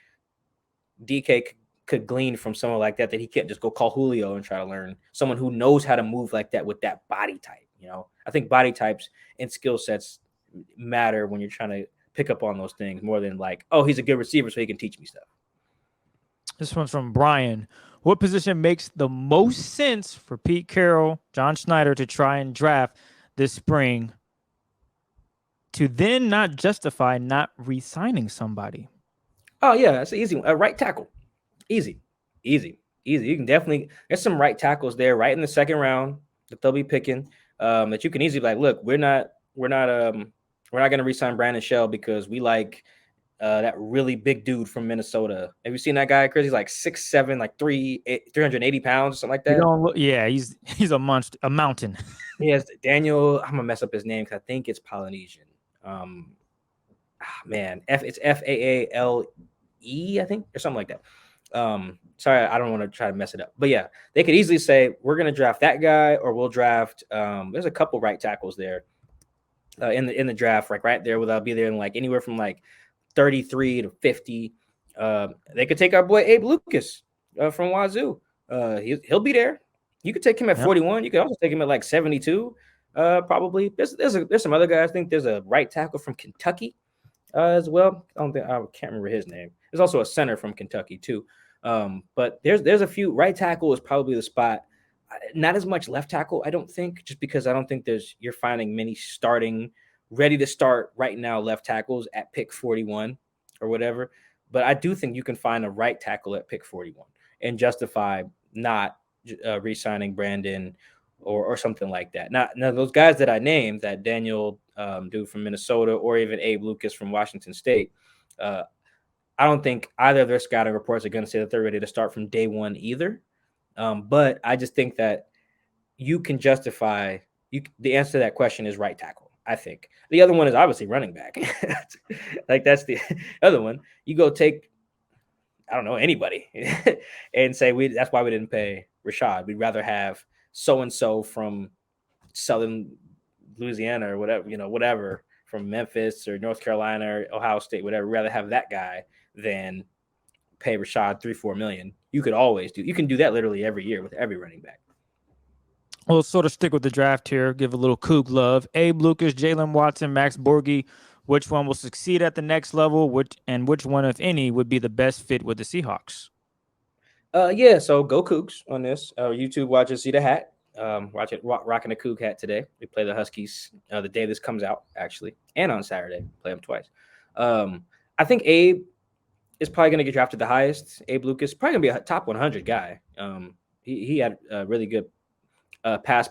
DK could glean from someone like that he can't just go call Julio and try to learn someone who knows how to move like that with that body type. I think body types and skill sets matter when you're trying to pick up on those things more than like, oh, he's a good receiver, so he can teach me stuff. This one's from Brian. What position makes the most sense for Pete Carroll, John Schneider to try and draft this spring? to then not justify not re-signing somebody? Oh yeah, that's easy. A right tackle, easy. You can definitely there's some right tackles there right in the second round that they'll be picking. That you can easily be like, look, we're not going to re-sign Brandon Shell because we like that really big dude from Minnesota. Have you seen that guy, Chris? He's like 6'7", like 380 pounds, something like You that. don't look, yeah, he's a monster, a mountain. He has Daniel. I'm gonna mess up his name because I think it's Polynesian. Man, it's Faale, I think, or something like that. Sorry, I don't want to try to mess it up, but yeah, they could easily say we're gonna draft that guy, or we'll draft. There's a couple right tackles there in the draft, like right there, without be there in like anywhere from like 33 to 50. They could take our boy Abe Lucas from Wazoo. He'll be there. You could take him at 41. You could also take him at like 72. Probably. There's some other guys. I think there's a right tackle from Kentucky as well. I can't remember his name. There's also a center from Kentucky too. But there's a few. Right tackle is probably the spot. Not as much left tackle, I don't think, just because I don't think you're finding many ready to start right now left tackles at pick 41 or whatever. But I do think you can find a right tackle at pick 41 and justify not re-signing Brandon or something like that. Now those guys that I named, that Daniel dude from Minnesota, or even Abe Lucas from Washington State, I don't think either of their scouting reports are going to say that they're ready to start from day one either. But I just think that you can justify the answer to that question is right tackle. I think the other one is obviously running back. Like that's the other one. You go take, I don't know, anybody and say that's why we didn't pay Rashad. We'd rather have so-and-so from Southern Louisiana or whatever from Memphis or North Carolina or Ohio State, whatever. We'd rather have that guy than pay Rashad $3-4 million. You can do that literally every year with every running back. We'll sort of stick with the draft here, give a little Coug love. Abe Lucas, Jalen Watson, Max Borghi. Which one will succeed at the next level? Which one, if any, would be the best fit with the Seahawks? Yeah, so go Cougs on this. YouTube watchers see the hat. Rocking the Coug hat today. We play the Huskies the day this comes out, actually, and on Saturday. Play them twice. I think Abe is probably going to get drafted the highest. Abe Lucas probably going to be a top 100 guy. He had a really good pass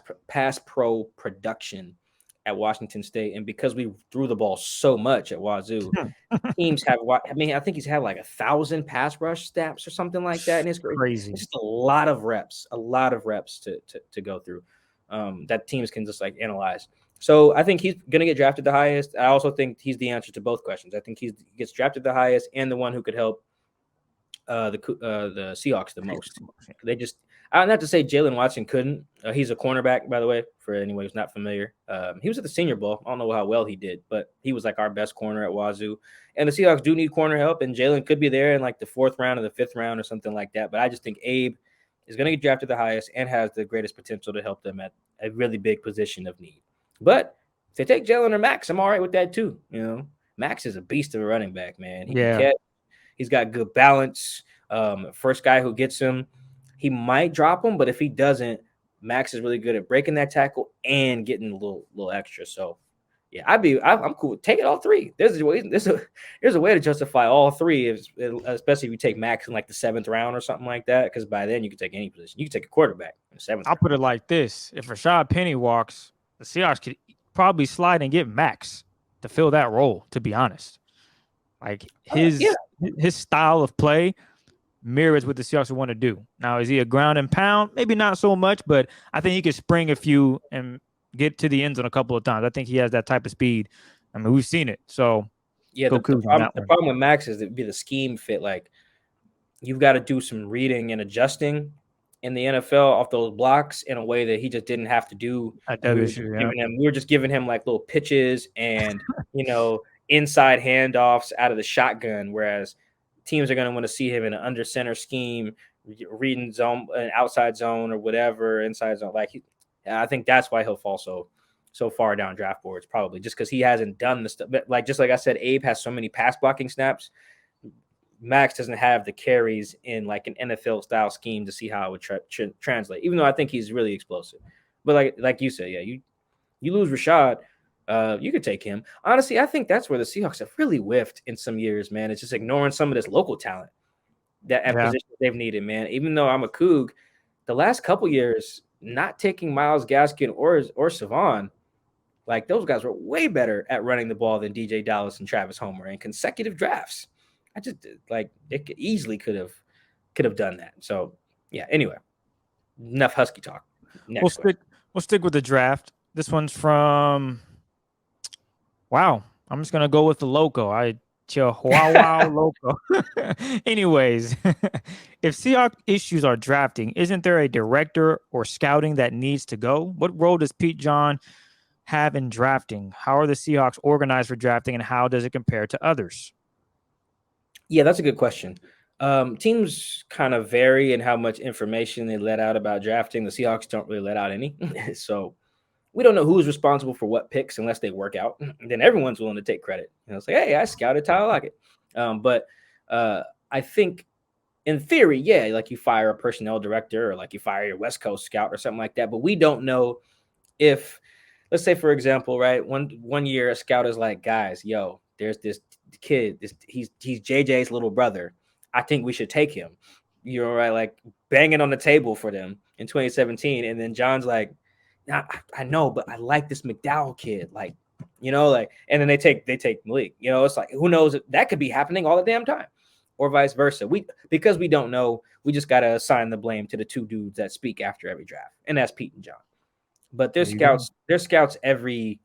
pro production at Washington State, and because we threw the ball so much at Wazoo, teams have. I mean, I think he's had like 1,000 pass rush snaps or something like that in his career. Crazy. It's just a lot of reps to go through that teams can just like analyze. So I think he's going to get drafted the highest. I also think he's the answer to both questions. I think he gets drafted the highest and the one who could help the Seahawks the most. They just, not to say Jalen Watson couldn't. He's a cornerback, by the way, for anyone who's not familiar. He was at the Senior Bowl. I don't know how well he did, but he was like our best corner at Wazoo. And the Seahawks do need corner help, and Jalen could be there in like the 4th round or the 5th round or something like that. But I just think Abe is going to get drafted the highest and has the greatest potential to help them at a really big position of need. But if they take Jalen or Max, I'm all right with that too. Max is a beast of a running back, man. He can catch. He's got good balance. First guy who gets him, he might drop him, but if he doesn't, Max is really good at breaking that tackle and getting a little extra. So, yeah, I'm cool with taking all three. There's a way to justify all three, especially if you take Max in like the 7th round or something like that, because by then you can take any position. You can take a quarterback in the 7th. I'll put it like this: if Rashad Penny walks, the Seahawks could probably slide and get Max to fill that role. To be honest, like his style of play mirrors what the Seahawks want to do. Now, is he a ground and pound? Maybe not so much, but I think he could spring a few and get to the end zone a couple of times. I think he has that type of speed. I mean, we've seen it. So, yeah, the problem with Max is it'd be the scheme fit. Like, you've got to do some reading and adjusting in the NFL off those blocks in a way that he just didn't have to do. We were just giving him like little pitches and, inside handoffs out of the shotgun, whereas teams are going to want to see him in an under center scheme, reading zone, an outside zone or whatever, inside zone. I think that's why he'll fall so far down draft boards, probably just because he hasn't done the stuff. But just like I said, Abe has so many pass blocking snaps. Max doesn't have the carries in like an NFL style scheme to see how it would translate, even though I think he's really explosive. But like you said, yeah, you lose Rashad. You could take him. Honestly, I think that's where the Seahawks have really whiffed in some years, man. It's just ignoring some of this local talent that at positions they've needed, man. Even though I'm a Coug, the last couple years, not taking Myles Gaskin or Savon, like those guys were way better at running the ball than DJ Dallas and Travis Homer in consecutive drafts. I just like it easily could have done that. So yeah. Anyway, enough Husky talk. We'll stick with the draft. This one's from. Wow, I'm just gonna go with the loco. Chihuahua loco. Anyways, if Seahawks issues are drafting, isn't there a director or scouting that needs to go? What role does Pete John have in drafting? How are the Seahawks organized for drafting, and how does it compare to others? Yeah, that's a good question. Teams kind of vary in how much information they let out about drafting. The Seahawks don't really let out any. So we don't know who's responsible for what picks unless they work out. Then everyone's willing to take credit. It's like, hey, I scouted Tyler Lockett. But I think in theory, yeah, like you fire a personnel director or like you fire your West Coast scout or something like that. But we don't know if, let's say, for example, right, one year a scout is like, guys, yo, there's this kid, he's JJ's little brother. I think we should take him. You're right, like banging on the table for them in 2017. And then John's like, I know, but I like this McDowell kid, like, like, and then they take Malik. It's like, who knows? That could be happening all the damn time, or vice versa. Because we don't know, we just gotta assign the blame to the two dudes that speak after every draft, and that's Pete and John. But there's scouts every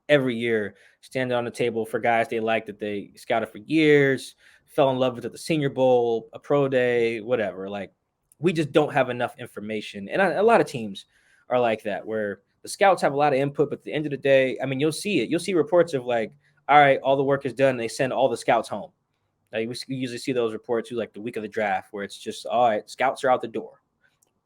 year standing on the table for guys they like that they scouted for years, fell in love with at the Senior Bowl, a pro day, whatever. Like, we just don't have enough information, and a lot of teams are like that, where the scouts have a lot of input, but at the end of the day, I mean, you'll see it. You'll see reports of like, all right, all the work is done. And they send all the scouts home. Like, we usually see those reports like the week of the draft, where it's just, all right, scouts are out the door.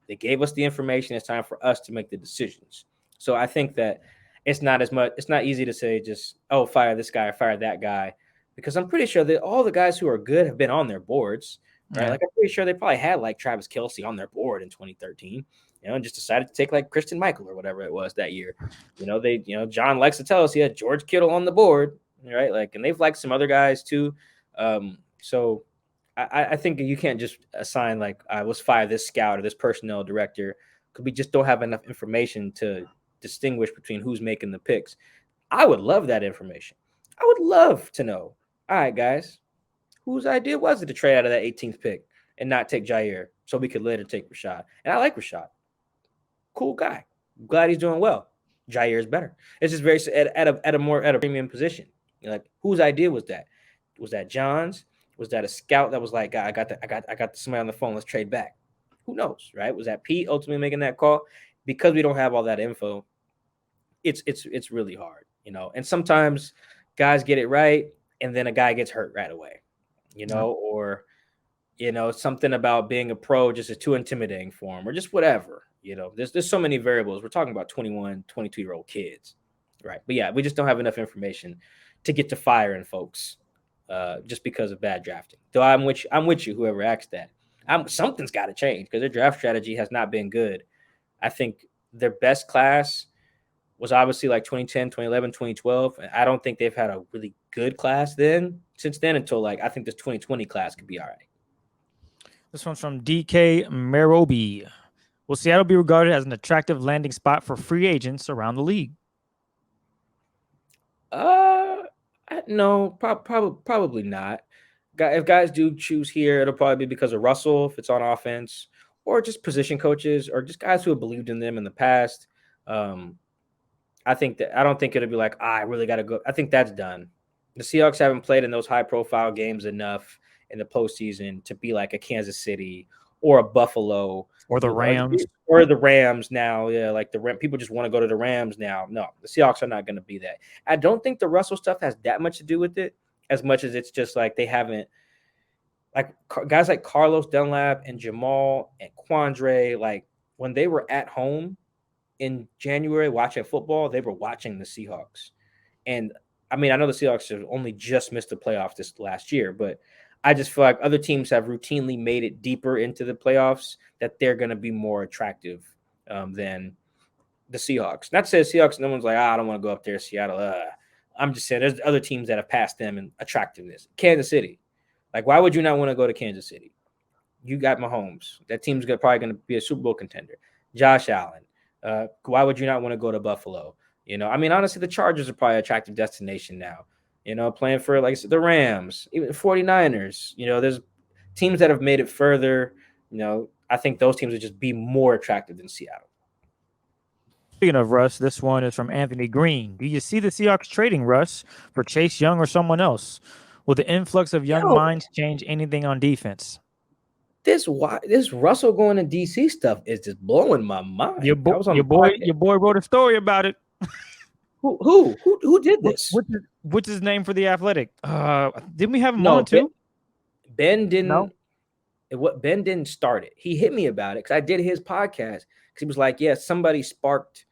They gave us the information. It's time for us to make the decisions. So I think that it's not easy to say just, oh, fire this guy or fire that guy, because I'm pretty sure that all the guys who are good have been on their boards, right? Yeah. Like, I'm pretty sure they probably had like Travis Kelce on their board in 2013. And just decided to take like Christian Michael or whatever it was that year. John likes to tell us he had George Kittle on the board, right? Like, and they've liked some other guys too. So I think you can't just assign like, let's fire this scout or this personnel director, because we just don't have enough information to distinguish between who's making the picks. I would love that information. I would love to know, all right, guys, whose idea was it to trade out of that 18th pick and not take Jair so we could later take Rashad? And I like Rashad. Cool guy. Glad he's doing well. Jair is better. It's just very at a premium position. Like, whose idea was that? Was that John's? Was that a scout that was like, I got somebody on the phone, let's trade back? Who knows, right? Was that Pete ultimately making that call? Because we don't have all that info, it's really hard, And sometimes guys get it right, and then a guy gets hurt right away, or something about being a pro just is too intimidating for him, or just whatever. There's so many variables. We're talking about 21, 22-year-old kids, right? But yeah, we just don't have enough information to get to firing folks just because of bad drafting. So I'm with you, whoever asked that. Something's got to change, because their draft strategy has not been good. I think their best class was obviously like 2010, 2011, 2012. And I don't think they've had a really good class since then until like, I think this 2020 class could be all right. This one's from DK Merobi. Will Seattle be regarded as an attractive landing spot for free agents around the league? No, probably not. If guys do choose here, it'll probably be because of Russell, if it's on offense, or just position coaches, or just guys who have believed in them in the past. I don't think it'll be like, I really got to go. I think that's done. The Seahawks haven't played in those high-profile games enough in the postseason to be like a Kansas City or a Buffalo or the Rams or the Rams now. Yeah, like people just want to go to the Rams now. No, the Seahawks are not going to be that. I don't think the Russell stuff has that much to do with it, as much as it's just like they haven't, like guys like Carlos Dunlap and Jamal and Quandre, like when they were at home in January watching football, they were watching the Seahawks. And I mean, I know the Seahawks have only just missed the playoffs this last year, but I just feel like other teams have routinely made it deeper into the playoffs, that they're going to be more attractive than the Seahawks. Not to say the Seahawks, no one's like, I don't want to go up there, Seattle. I'm just saying there's other teams that have passed them in attractiveness. Kansas City. Like, why would you not want to go to Kansas City? You got Mahomes. That team's probably going to be a Super Bowl contender. Josh Allen. Why would you not want to go to Buffalo? I mean, honestly, the Chargers are probably an attractive destination now. Playing for, like I said, the Rams, even 49ers. There's teams that have made it further. I think those teams would just be more attractive than Seattle. Speaking of Russ, this one is from Anthony Green. Do you see the Seahawks trading Russ for Chase Young or someone else? Will the influx of young minds change anything on defense? This Russell going to DC stuff is just blowing my mind. Your boy wrote a story about it. Who did this? What's his name for the Athletic? Didn't we have him on too? Ben didn't. No. Ben didn't start it. He hit me about it because I did his podcast. Because he was like, "Yeah, somebody sparked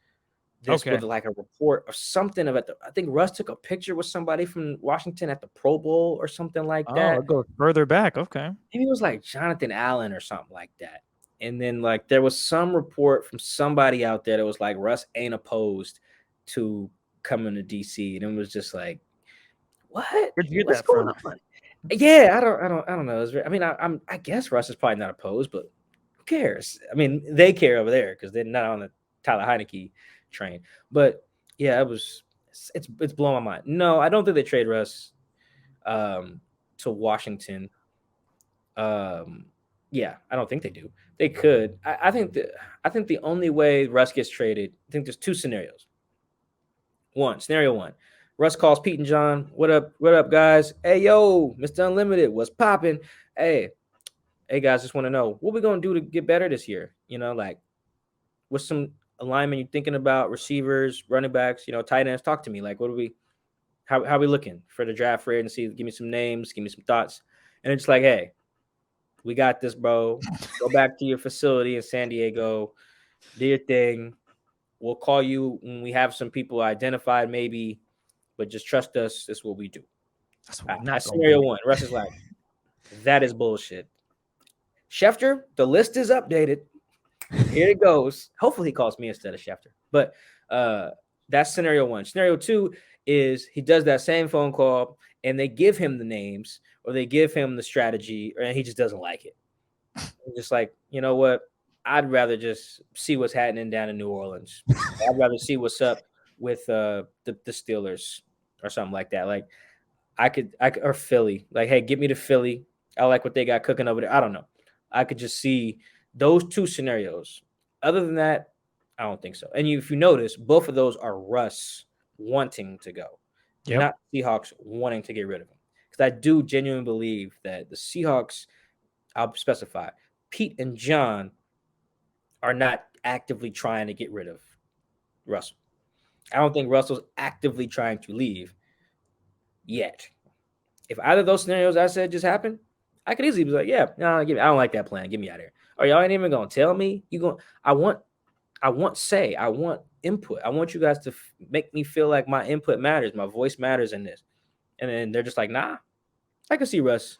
this with like a report or something of it." I think Russ took a picture with somebody from Washington at the Pro Bowl or something like that. Oh, it goes further back. Okay, maybe it was like Jonathan Allen or something like that. And then like there was some report from somebody out there that was like Russ ain't opposed to coming to DC, and it was just like, what? Where'd you get What's that going from? on? Yeah, I don't know. I mean, I guess Russ is probably not opposed, but who cares? I mean, they care over there because they're not on the Tyler Heineke train. But yeah, it's blowing my mind. No, I don't think they trade Russ to Washington. Yeah, I don't think they do. They could. I think the only way Russ gets traded, I think there's two scenarios. Scenario one. Russ calls Pete and John. What up, guys? Hey, yo, Mr. Unlimited, what's popping? Hey, guys, just want to know what we're gonna do to get better this year. Like, what's some alignment you're thinking about? Receivers, running backs, tight ends. Talk to me. Like, how are we looking for the draft free agency? Give me some names. Give me some thoughts. And it's like, hey, we got this, bro. Go back to your facility in San Diego. Do your thing. We'll call you when we have some people identified, maybe. But just trust us. This is what we do. That's scenario one. Russ is like, that is bullshit. Schefter, the list is updated. Here it goes. Hopefully he calls me instead of Schefter. But that's scenario one. Scenario two is he does that same phone call and they give him the names or they give him the strategy and he just doesn't like it. Just like, you know what? I'd rather just see what's happening down in New Orleans. I'd rather see what's up with the Steelers or something like that. Like I could or Philly. Like, hey, get me to Philly. I like what they got cooking over there. I don't know. I could just see those two scenarios. Other than that, I don't think so. And if you notice, both of those are Russ wanting to go, not Seahawks wanting to get rid of him. Because I do genuinely believe that the Seahawks, I'll specify, Pete and John are not actively trying to get rid of Russell. I don't think Russell's actively trying to leave yet. If either of those scenarios I said just happened, I could easily be like, yeah, no, I don't like that plan. Get me out of here. Or y'all ain't even gonna tell me. I want say. I want input. I want you guys to make me feel like my input matters, my voice matters in this. And then they're just like, nah, I can see Russ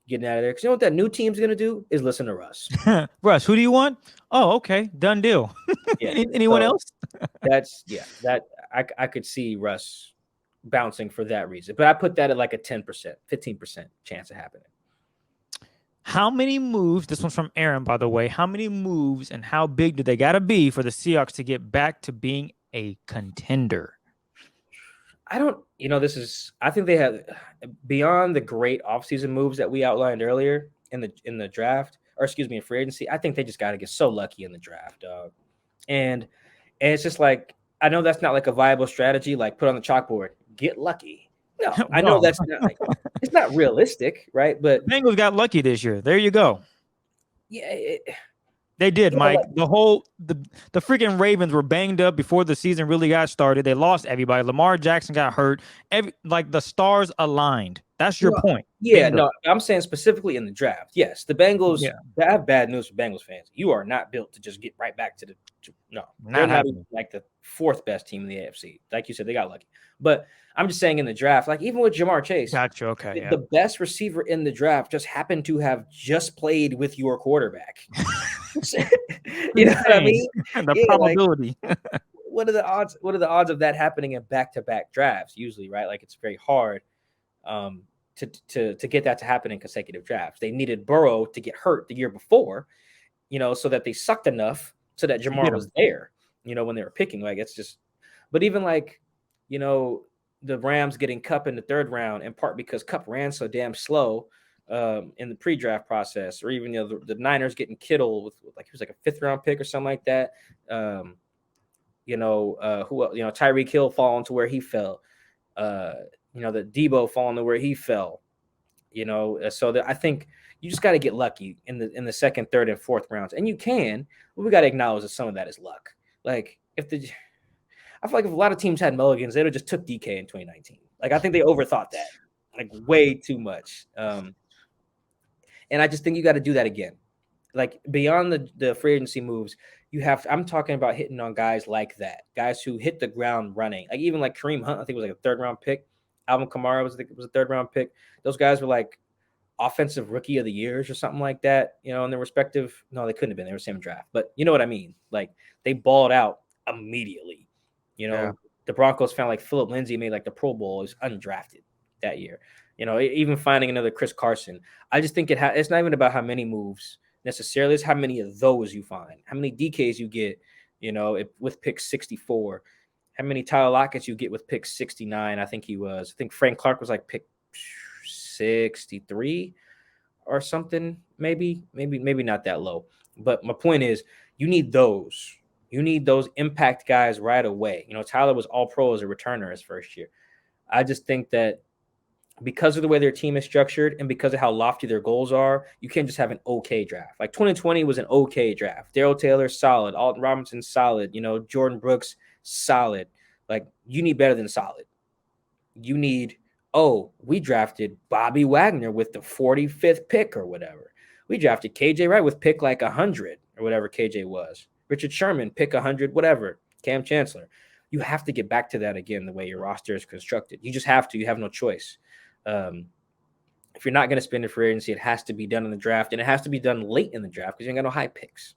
getting out of there. Because you know what that new team's gonna do is listen to Russ. Russ, who do you want? Oh, okay, done deal. Yeah. Anyone else? I could see Russ bouncing for that reason. But I put that at like a 10%, 15% chance of happening. How many moves, this one's from Aaron, by the way, how many moves and how big do they got to be for the Seahawks to get back to being a contender? I think they have, beyond the great offseason moves that we outlined earlier in the draft, or excuse me, in free agency, I think they just got to get so lucky in the draft, dog. And it's just like, I know that's not like a viable strategy, like put on the chalkboard, get lucky. No, I know that's not like, it's not realistic, right? But Bengals got lucky this year. There you go. Yeah, they did, Mike. The freaking Ravens were banged up before the season really got started. They lost everybody. Lamar Jackson got hurt. The stars aligned. That's your point. Yeah, no, I'm saying specifically in the draft. Yes, the Bengals. Yeah. I have bad news for Bengals fans. You are not built to just get right back to no. They're not even like the fourth best team in the AFC. Like you said, they got lucky. But I'm just saying in the draft, like even with Jamar Chase, gotcha. Okay, the best receiver in the draft just happened to have just played with your quarterback. You know what I mean? The probability. what are the odds? What are the odds of that happening in back-to-back drafts? Usually, right? Like it's very hard to get that to happen in consecutive drafts. They needed Burrow to get hurt the year before, so that they sucked enough so that Jamar was there, when they were picking. Like it's just, but even like, the Rams getting Kupp in the third round, in part because Kupp ran so damn slow in the pre-draft process, or even the Niners getting Kittle with like he was like a fifth round pick or something like that. Tyreek Hill falling to where he fell. The Debo falling to where he fell. So that I think you just got to get lucky in the second, third, and fourth rounds, and you can. But we got to acknowledge that some of that is luck. Like I feel like if a lot of teams had mulligans, they'd have just took DK in 2019. Like I think they overthought that, like way too much. And I just think you got to do that again. Like beyond the free agency moves, I'm talking about hitting on guys like that, guys who hit the ground running. Like even like Kareem Hunt, I think was like a third round pick. Alvin Kamara was a third round pick. Those guys were like offensive rookie of the years or something like that, in their respective. No, they couldn't have been. They were same draft, but you know what I mean. Like they balled out immediately. The Broncos found like Phillip Lindsay made like the Pro Bowl. He was undrafted that year. Even finding another Chris Carson. I just think it's not even about how many moves necessarily. It's how many of those you find, how many DKs you get, with pick 64, how many Tyler Lockett's you get with pick 69. I think Frank Clark was like pick 63 or something, maybe not that low. But my point is, you need those. You need those impact guys right away. Tyler was all pro as a returner his first year. I just think that because of the way their team is structured and because of how lofty their goals are, you can't just have an okay draft. Like 2020 was an okay draft. Darrell Taylor, solid. Alton Robinson, solid. Jordan Brooks, solid. Like you need better than solid. You need, we drafted Bobby Wagner with the 45th pick or whatever. We drafted KJ Wright with pick like 100 or whatever KJ was. Richard Sherman, pick 100, whatever. Cam Chancellor. You have to get back to that again, the way your roster is constructed. You just have to. You have no choice. If you're not going to spend a free agency, it has to be done in the draft, and it has to be done late in the draft because you ain't got no high picks.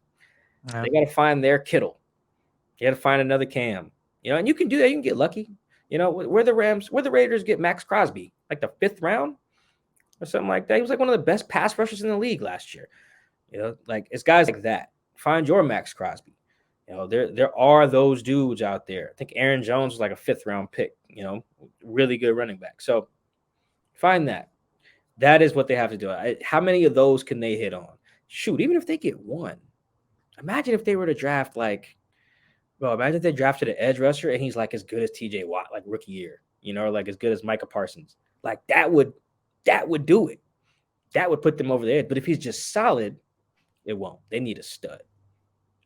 Yeah. They got to find their Kittle. You got to find another Cam. And you can do that. You can get lucky. Where the Raiders get Max Crosby, like the 5th round or something like that. He was like one of the best pass rushers in the league last year. Like it's guys like that. Find your Max Crosby. There are those dudes out there. I think Aaron Jones was like a 5th round pick, really good running back. So find that. That is what they have to do. How many of those can they hit on? Shoot, even if they get one. Imagine if they were to draft imagine if they drafted an edge rusher and he's like as good as TJ Watt, like rookie year, or like as good as Micah Parsons. Like that would do it. That would put them over the edge. But if he's just solid, it won't. They need a stud.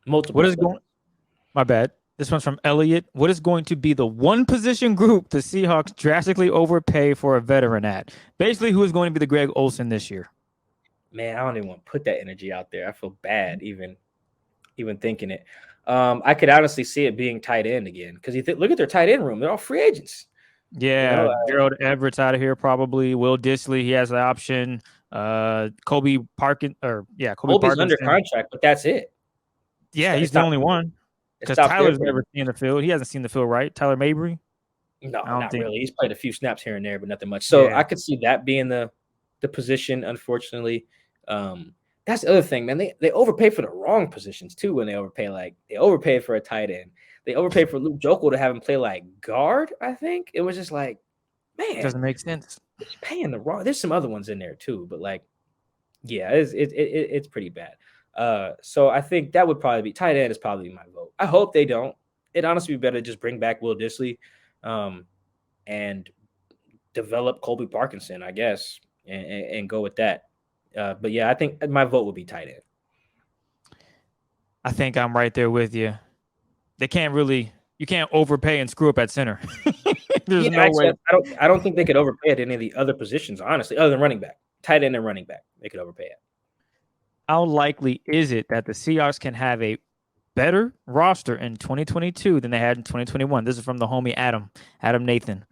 Multiple. My bad. This one's from Elliot. What is going to be the one position group the Seahawks drastically overpay for a veteran at? Basically, who is going to be the Greg Olsen this year? Man, I don't even want to put that energy out there. I feel bad even thinking it. I could honestly see it being tight end again because look at their tight end room. They're all free agents. Yeah, Gerald Everett's out of here probably. Will Dissly, he has the option. Colby's under contract, but that's it. Yeah, he's the only one. Because Tyler's never seen the field. He hasn't seen the field, right? Tyler Mabry? No, not really. He's played a few snaps here and there, but nothing much. So I could see that being the position, unfortunately. That's the other thing, man. They overpay for the wrong positions, too, when they overpay. Like, they overpay for a tight end. They overpay for Luke Jokel to have him play, like, guard, I think. It was just like, man. It doesn't make sense. It's paying the wrong. There's some other ones in there, too. But, like, yeah, it's pretty bad. So I think that would probably be tight end is probably my vote. I hope they don't. It'd honestly be better to just bring back Will Dissly and develop Colby Parkinson, I guess, and go with that. But yeah, I think my vote would be tight end. I think I'm right there with you. You can't overpay and screw up at center. There's no way. I don't think they could overpay at any of the other positions, honestly, other than running back. Tight end and running back, they could overpay it. How likely is it that the Seahawks can have a better roster in 2022 than they had in 2021? This is from the homie Adam Nathan.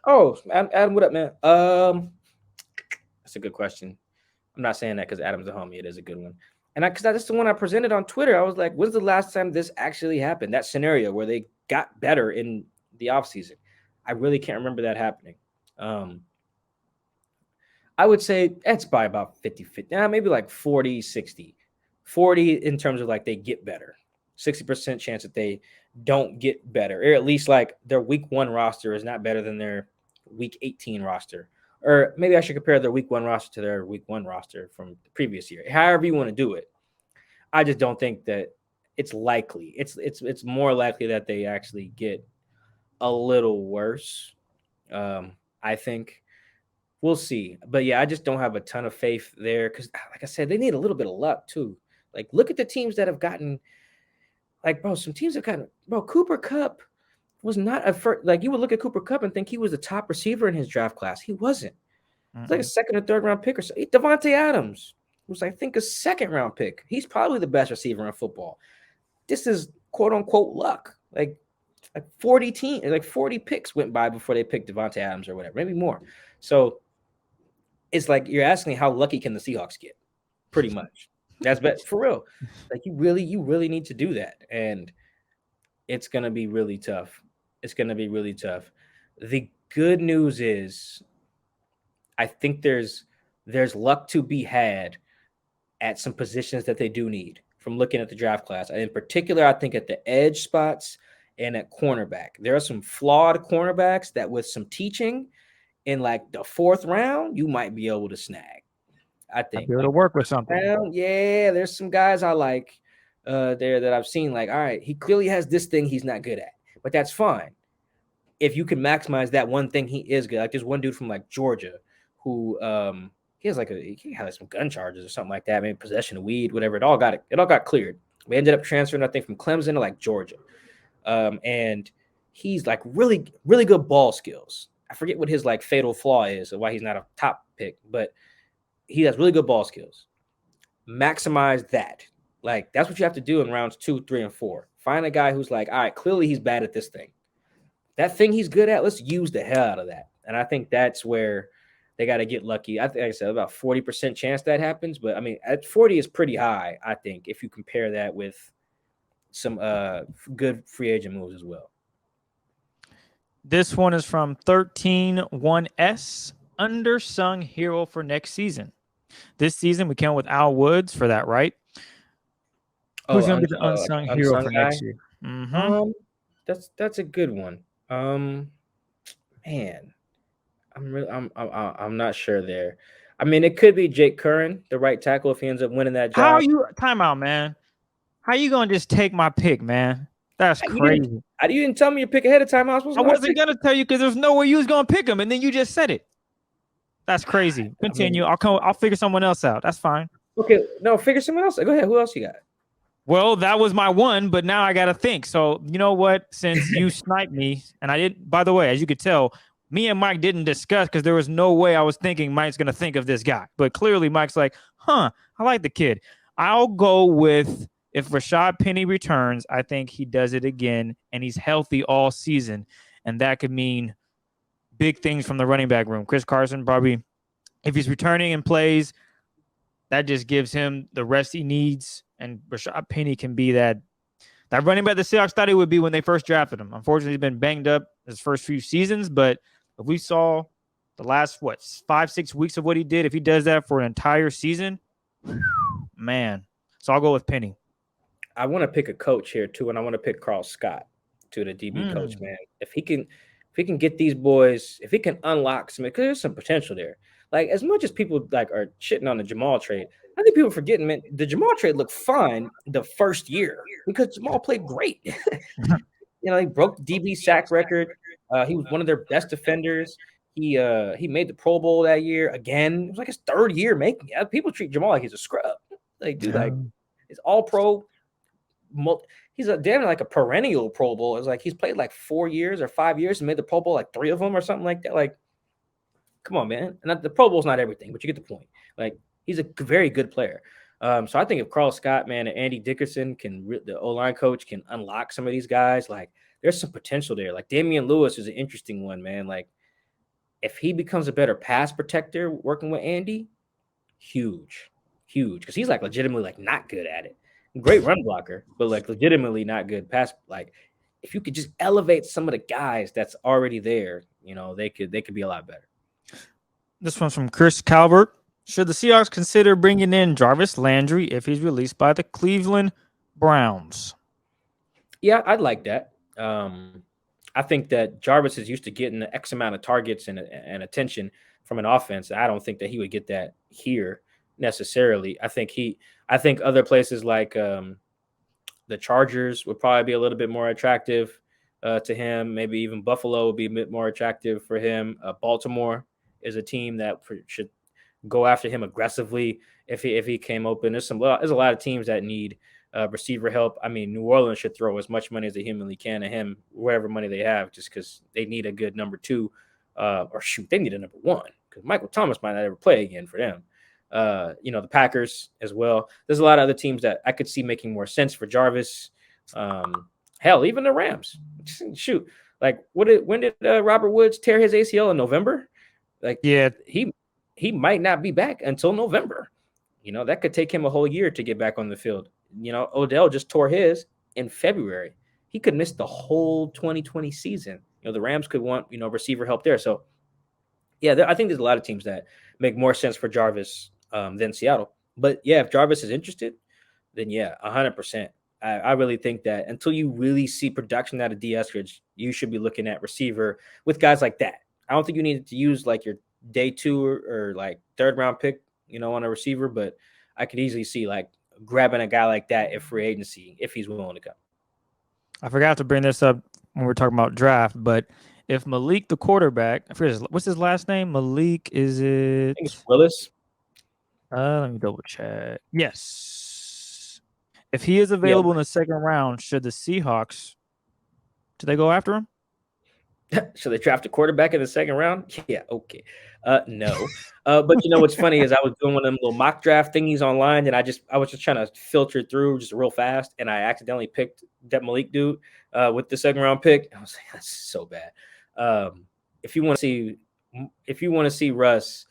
Oh, Adam, what up, man? That's a good question. I'm not saying that because Adam's a homie. It is a good one. And because that's the one I presented on Twitter. I was like, when's the last time this actually happened? That scenario where they got better in the offseason. I really can't remember that happening. I would say it's by about 50-50, maybe like 40-60. 40 in terms of like they get better. 60% chance that they don't get better, or at least like their week 1 roster is not better than their week 18 roster. Or maybe I should compare their week 1 roster to their week 1 roster from the previous year. However you want to do it. I just don't think that it's likely. It's more likely that they actually get a little worse. I think we'll see. But yeah, I just don't have a ton of faith there because, like I said, they need a little bit of luck too. Like, look at the teams that have gotten, like, bro, some teams have gotten, bro, Cooper Kupp was not a first, like, you would look at Cooper Kupp and think he was the top receiver in his draft class. He wasn't. It's like a second or third round pick or so. Devontae Adams was, I think, a second round pick. He's probably the best receiver in football. This is quote unquote luck. Like 40 picks went by before they picked Devontae Adams or whatever, maybe more. So it's like you're asking how lucky can the Seahawks get? Pretty much. That's for real. Like you really need to do that. And it's gonna be really tough. It's gonna be really tough. The good news is I think there's luck to be had at some positions that they do need from looking at the draft class. And in particular, I think at the edge spots and at cornerback. There are some flawed cornerbacks that with some teaching in like the 4th round, you might be able to snag. I think. Be able to work with something. Yeah, there's some guys I like there that I've seen like, all right, he clearly has this thing he's not good at, but that's fine. If you can maximize that one thing he is good. Like there's one dude from like Georgia who he had some gun charges or something like that, maybe possession of weed, whatever. It all got cleared. We ended up transferring, I think, from Clemson to like Georgia. And he's like really, really good ball skills. I forget what his like fatal flaw is or why he's not a top pick, but he has really good ball skills. Maximize that. Like that's what you have to do in rounds 2, 3, and 4. Find a guy who's like, all right, clearly he's bad at this thing. That thing he's good at, let's use the hell out of that. And I think that's where they got to get lucky. I think, like I said, about 40% chance that happens. But, I mean, at 40 is pretty high, I think, if you compare that with some good free agent moves as well. This one is from 131S, undersung hero for next season. This season, we came with Al Woods for that, right? Who's going to be the unsung hero for next year? Mm-hmm. That's a good one. Man. I'm not sure there. I mean, it could be Jake Curran, the right tackle, if he ends up winning that job. Time out, man. How you gonna just take my pick, man? That's crazy. You didn't tell me your pick ahead of time. I wasn't gonna tell you because there's no way you was gonna pick him, and then you just said it. That's crazy. Continue. I'll figure someone else out. That's fine. Okay, no, figure someone else. Go ahead. Who else you got? Well, that was my one, but now I gotta think. So you know what? Since you sniped me, and I didn't. By the way, as you could tell, me and Mike didn't discuss because there was no way I was thinking Mike's going to think of this guy. But clearly Mike's like, I like the kid. I'll go with if Rashad Penny returns, I think he does it again, and he's healthy all season. And that could mean big things from the running back room. Chris Carson probably, if he's returning and plays, that just gives him the rest he needs. And Rashad Penny can be that running back the Seahawks thought he would be when they first drafted him. Unfortunately, he's been banged up his first few seasons, but if we saw the last, 5-6 weeks of what he did, if he does that for an entire season, man. So I'll go with Penny. I want to pick a coach here too, and I want to pick Carl Scott to the DB coach, man. If he can get these boys, if he can unlock some, because there's some potential there. Like as much as people like are shitting on the Jamal trade, I think people are forgetting, man, the Jamal trade looked fine the first year because Jamal played great. You know, he broke the DB sack record. He was one of their best defenders. He made the Pro Bowl that year again. It was like his 3rd year making it. People treat Jamal like he's a scrub. Like, dude, like he's all pro. He's damn like a perennial Pro Bowl. It's like he's played like 4 years or 5 years and made the Pro Bowl like 3 of them or something like that. Like, come on, man. And the Pro Bowl's not everything, but you get the point. Like, he's a very good player. So I think if Carl Scott, man, and Andy Dickerson the O-line coach can unlock some of these guys, like there's some potential there. Like Damian Lewis is an interesting one, man. Like if he becomes a better pass protector working with Andy, huge, because he's like legitimately like not good at it. Great run blocker, but like legitimately not good pass. Like if you could just elevate some of the guys that's already there, they could be a lot better. This one's from Chris Calvert. Should the Seahawks consider bringing in Jarvis Landry if he's released by the Cleveland Browns? Yeah, I'd like that. I think that Jarvis is used to getting the X amount of targets and attention from an offense. I don't think that he would get that here necessarily. I think other places like the Chargers would probably be a little bit more attractive to him. Maybe even Buffalo would be a bit more attractive for him. Baltimore is a team that should go after him aggressively if he came open. There's a lot of teams that need receiver help. I mean, New Orleans should throw as much money as they humanly can to him, wherever money they have, just because they need a good number two, they need a number one, because Michael Thomas might not ever play again for them. The Packers as well. There's a lot of other teams that I could see making more sense for Jarvis. Hell, even the Rams. Shoot, like when did Robert Woods tear his ACL in November? Like, yeah, he might not be back until November. That could take him a whole year to get back on the field. Odell just tore his in February. He could miss the whole 2020 season. The Rams could want, receiver help there. So, yeah, I think there's a lot of teams that make more sense for Jarvis than Seattle. But, yeah, if Jarvis is interested, then, yeah, 100%. I really think that until you really see production out of D. Eskridge, you should be looking at receiver with guys like that. I don't think you need to use, like, your day two or like third-round pick, on a receiver, but I could easily see, like, grabbing a guy like that at free agency if he's willing to come. I forgot to bring this up when we're talking about draft, but if Malik, the quarterback, I forget what's his last name? Malik, is it? I think it's Willis. Let me double check. Yes. If he is available in the second round, should the Seahawks, do they go after him? Should they draft a quarterback in the second round? Yeah, okay. No. But what's funny is I was doing one of them little mock draft thingies online, and I was just trying to filter through just real fast, and I accidentally picked that Malik dude with the second round pick. I was like, that's so bad. If you want to see Russ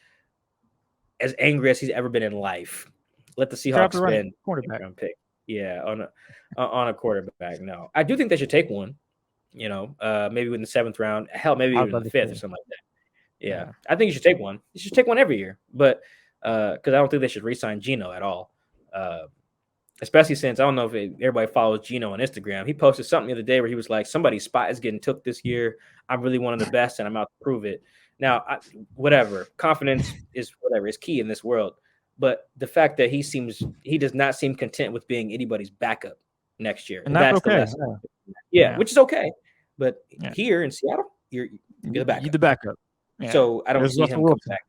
as angry as he's ever been in life, let the Seahawks spend quarterback round pick. Yeah, on a quarterback. No, I do think they should take one. Maybe in the seventh round, hell, maybe even in the fifth or something like that. Yeah, I think you should take one. You should take one every year, but because I don't think they should re-sign Geno at all. Especially since I don't know if everybody follows Geno on Instagram. He posted something the other day where he was like, "Somebody's spot is getting took this year. I'm really one of the best, and I'm out to prove it." Now, whatever, confidence is key in this world. But the fact that he does not seem content with being anybody's backup next year, and that's okay. Yeah, which is okay. But here in Seattle, you're the backup. You're the backup. Yeah. So I don't see him come back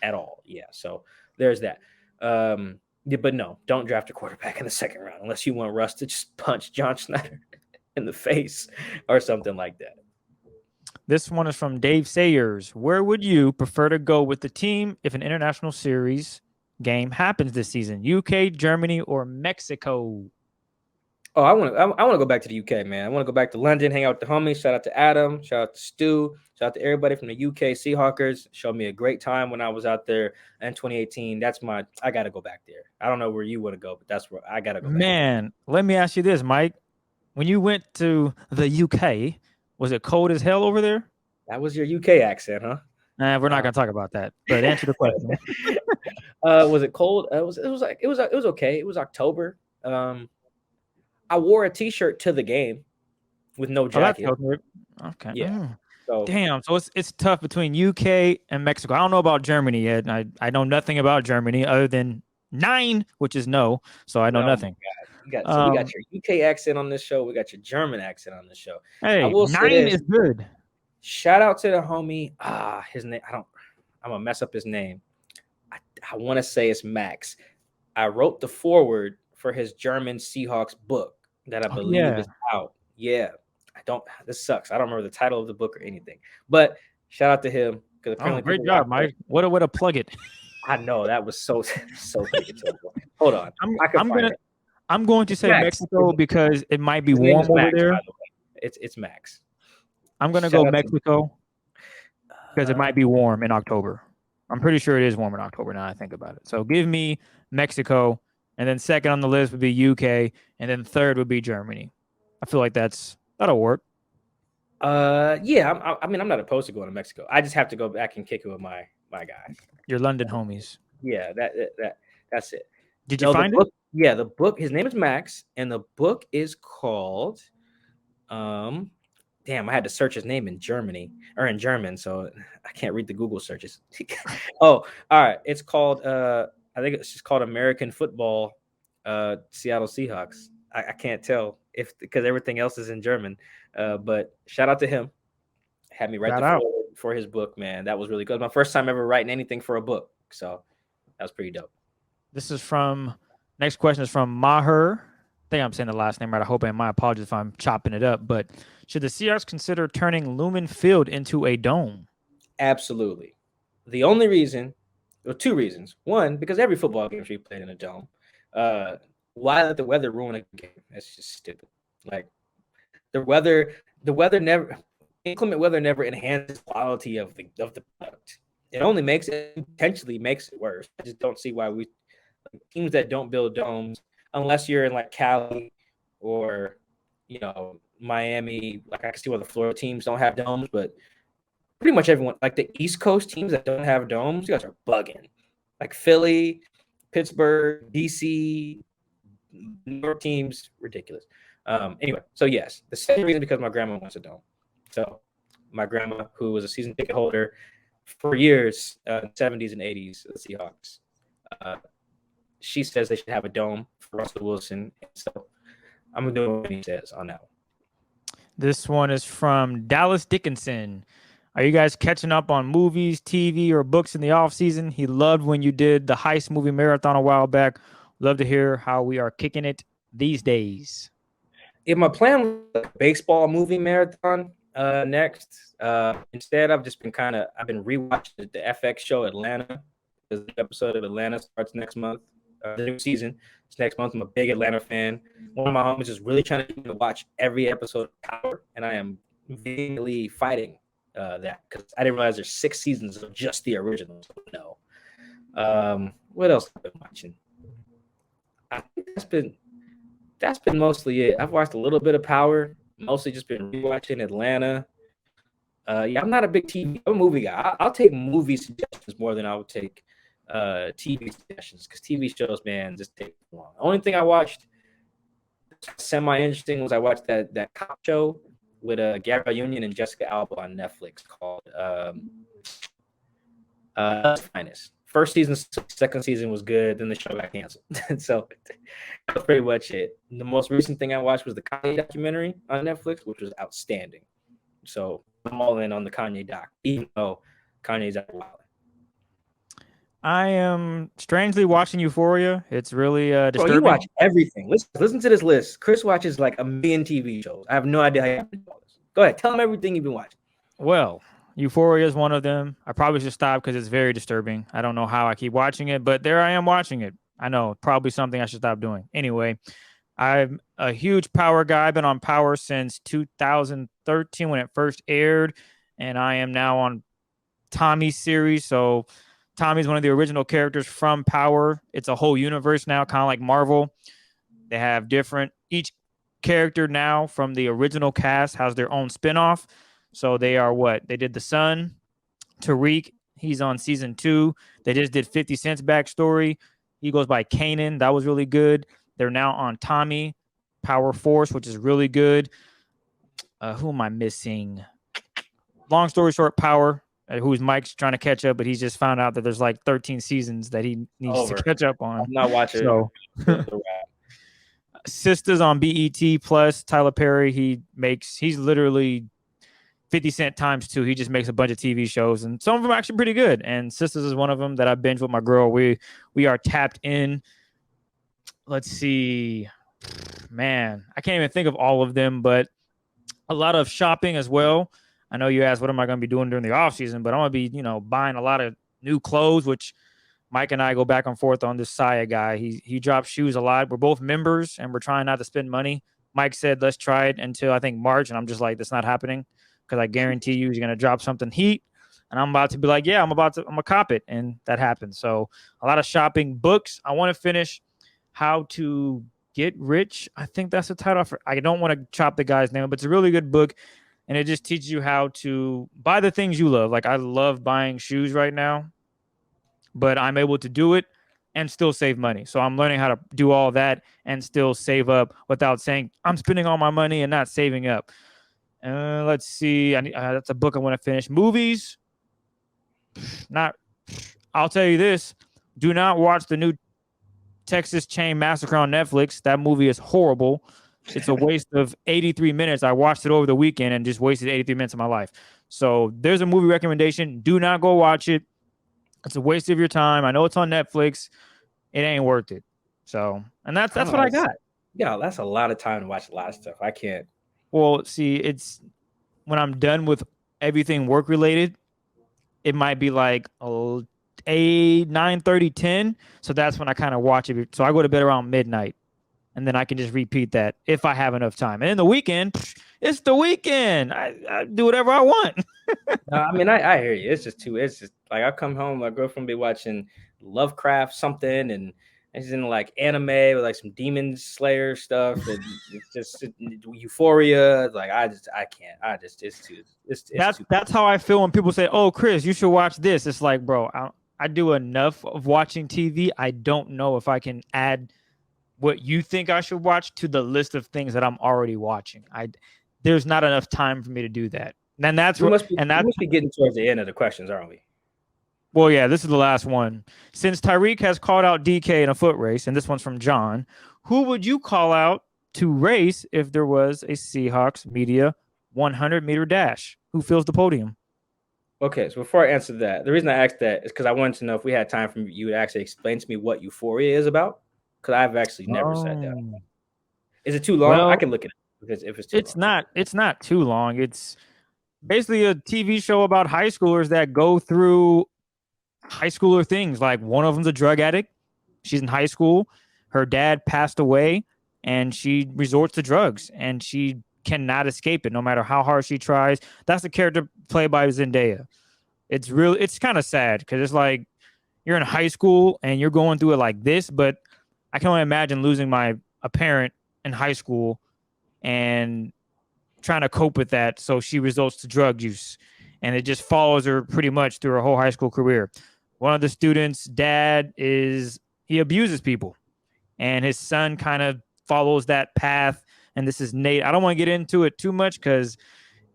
at all. Yeah. So there's that. But no, don't draft a quarterback in the second round unless you want Russ to just punch John Schneider in the face or something like that. This one is from Dave Sayers. Where would you prefer to go with the team if an international series game happens this season? UK, Germany, or Mexico? Oh, I want to go back to the UK, man. I want to go back to London, hang out with the homies. Shout out to Adam. Shout out to Stu. Shout out to everybody from the UK Seahawkers. Showed me a great time when I was out there in 2018. I got to go back there. I don't know where you want to go, but that's where I got to go. Man, let me ask you this, Mike. When you went to the UK, was it cold as hell over there? That was your UK accent, huh? Nah, we're not going to talk about that, but answer the question. Was it cold? It was okay. It was October. I wore a t-shirt to the game with no jacket. Okay. Yeah. So, damn. So it's tough between UK and Mexico. I don't know about Germany yet. I know nothing about Germany other than 9, which is no. So I know nothing. We got your UK accent on this show. We got your German accent on this show. Hey, 9 is good. Shout out to the homie. His name. I'm gonna mess up his name. I want to say it's Max. I wrote the foreword for his German Seahawks book that I believe is out. Yeah. This sucks. I don't remember the title of the book or anything, but shout out to him. Great job, Mike. What a way to plug it. I know that was so Hold on. I'm going to say Mexico because it might be warm over there. By the way. It's Max. I'm going to go Mexico because it might be warm in October. I'm pretty sure it is warm in October now I think about it. So give me Mexico. And then second on the list would be UK, and then third would be Germany. I feel like that's That'll work. Yeah. I mean, I'm not opposed to going to Mexico. I just have to go back and kick it with my guys. Your London homies. Yeah, that's it. Did you No, the find it? book. Yeah, the book. His name is Max, and the book is called. Damn, I had to search his name in German, so I can't read the Google searches. Oh, all right. It's called. I think it's just called American Football. Seattle Seahawks. I can't tell because everything else is in German. But shout out to him. Had me write Shout the out. foreword for his book, man. That was really good. My first time ever writing anything for a book, so that was pretty dope. This is from. Next question is from Maher. I think I'm saying the last name right. I hope, and my apologies if I'm chopping it up. But should the Seahawks consider turning Lumen Field into a dome? Absolutely. The only reason, or two reasons. One, because every football game should be played in a dome. Why let the weather ruin a game? That's just stupid. Like the weather never, inclement weather never enhances the quality of the product. It only potentially makes it worse. I just don't see why teams that don't build domes, unless you're in like Cali or Miami. Like I can see why the Florida teams don't have domes, but pretty much everyone, like the East Coast teams that don't have domes, you guys are bugging. Like Philly, Pittsburgh, DC, New York teams, ridiculous. Anyway, so yes, the second reason because my grandma wants a dome. So my grandma, who was a season ticket holder for years, 70s and 80s, the Seahawks, she says they should have a dome for Russell Wilson. So I'm doing what he says on that one. This one is from Dallas Dickinson. Are you guys catching up on movies, TV, or books in the offseason? He loved when you did the heist movie marathon a while back. Love to hear how we are kicking it these days. If my plan was a baseball movie marathon next, instead I've been rewatching the FX show Atlanta. The episode of Atlanta starts next month. The new season. It's next month. I'm a big Atlanta fan. One of my homies is really trying to get me to watch every episode of Power, and I am vehemently fighting that because I didn't realize there's 6 seasons of just the original. So no. What else have I been watching? I think that's been mostly it. I've watched a little bit of Power, mostly just been rewatching Atlanta. Yeah, I'm not a big TV. I'm a movie guy. I'll take movie suggestions more than I would take TV suggestions because TV shows, man, just take long. The only thing I watched semi-interesting was I watched that cop show with Gabrielle Union and Jessica Alba on Netflix called Finest. First season, second season was good. Then the show got canceled. So that's pretty much it. The most recent thing I watched was the Kanye documentary on Netflix, which was outstanding. So I'm all in on the Kanye doc, even though Kanye's out wild. I am strangely watching Euphoria. It's really disturbing. Bro, you watch everything. Listen to this list. Chris watches like a million TV shows. I have no idea how you do all this. Go ahead. Tell him everything you've been watching. Well, Euphoria is one of them. I probably should stop because it's very disturbing. I don't know how I keep watching it, but there I am watching it. I know, probably something I should stop doing. Anyway, I'm a huge Power guy. I've been on Power since 2013 when it first aired, and I am now on Tommy's series. So Tommy's one of the original characters from Power. It's a whole universe now, kind of like Marvel. They have each character now from the original cast has their own spinoff. So they are they did the son, Tariq. He's on season 2. They just did 50 Cent's backstory. He goes by Kanan. That was really good. They're now on Tommy, Power Force, which is really good. Who am I missing? Long story short, Power, who's Mike's trying to catch up, but he's just found out that there's like 13 seasons that he needs to catch up on. I'm not watching. So, Sisters on BET Plus, Tyler Perry, he's literally 50 Cent times 2. He just makes a bunch of TV shows, and some of them are actually pretty good. And Sisters is one of them that I binge with my girl. We are tapped in. Let's see. Man, I can't even think of all of them, but a lot of shopping as well. I know you asked, what am I going to be doing during the off season? But I'm going to be, buying a lot of new clothes, which Mike and I go back and forth on this Saya guy. He drops shoes a lot. We're both members, and we're trying not to spend money. Mike said, let's try it until I think March, and I'm just like, that's not happening because I guarantee you he's going to drop something heat. And I'm about to be like, yeah, I'm going to cop it. And that happened. So a lot of shopping. Books. I want to finish How to Get Rich. I think that's the title. I don't want to chop the guy's name, but it's a really good book. And it just teaches you how to buy the things you love. Like I love buying shoes right now, but I'm able to do it and still save money. So I'm learning how to do all that and still save up without saying I'm spending all my money and not saving up. Let's see. That's a book I want to finish. Movies. I'll tell you this. Do not watch the new Texas Chain Massacre on Netflix. That movie is horrible. It's a waste of 83 minutes. I watched it over the weekend and just wasted 83 minutes of my life. So there's a movie recommendation. Do not go watch it. It's a waste of your time. I know it's on Netflix. It ain't worth it. So, and that's what I got. Yeah, that's a lot of time to watch a lot of stuff. I can't. Well, see, it's when I'm done with everything work related, it might be like 8, 9:30, 10. So that's when I kind of watch it. So I go to bed around midnight. And then I can just repeat that if I have enough time. And in the weekend, it's the weekend. I do whatever I want. No, I mean, I hear you. It's just like I come home, my girlfriend be watching Lovecraft something, and she's in like anime with like some Demon Slayer stuff, and it's just Euphoria. Like I can't. That's how I feel when people say, "Oh, Chris, you should watch this." It's like, bro, I do enough of watching TV. I don't know if I can add what you think I should watch to the list of things that I'm already watching. There's not enough time for me to do that. And that's we must be getting towards the end of the questions, aren't we? Well, yeah, this is the last one. Since Tyreek has called out DK in a foot race, and this one's from John, who would you call out to race if there was a Seahawks media 100-meter dash? Who fills the podium? Okay, so before I answer that, the reason I asked that is because I wanted to know if we had time for you to actually explain to me what Euphoria is about. Because I've actually never said that. Is it too long? Well, I can look at it if it's too long. It's not too long. It's basically a TV show about high schoolers that go through high schooler things. Like one of them's a drug addict. She's in high school. Her dad passed away, and she resorts to drugs, and she cannot escape it no matter how hard she tries. That's the character played by Zendaya. It's kind of sad because it's like you're in high school and you're going through it like this, but I can only imagine losing a parent in high school and trying to cope with that. So she resorts to drug use, and it just follows her pretty much through her whole high school career. One of the students' dad he abuses people, and his son kind of follows that path. And this is Nate. I don't want to get into it too much because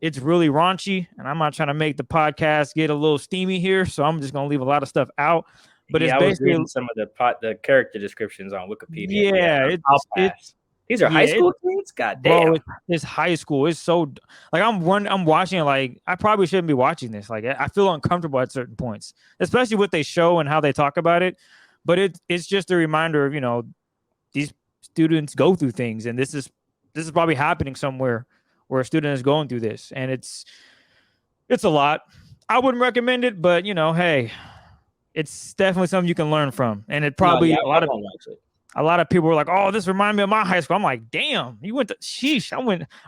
it's really raunchy, and I'm not trying to make the podcast get a little steamy here. So I'm just going to leave a lot of stuff out. But it's basically some of the character descriptions on Wikipedia. Yeah, these are high school kids. God damn, bro, it's high school. It's so like I'm watching it. Like I probably shouldn't be watching this. Like I feel uncomfortable at certain points, especially what they show and how they talk about it. But it's just a reminder of these students go through things, and this is probably happening somewhere where a student is going through this, and it's a lot. I wouldn't recommend it, but hey. It's definitely something you can learn from, and it probably a lot of people were like, "Oh, this reminds me of my high school." I'm like, "Damn, you went to sheesh." I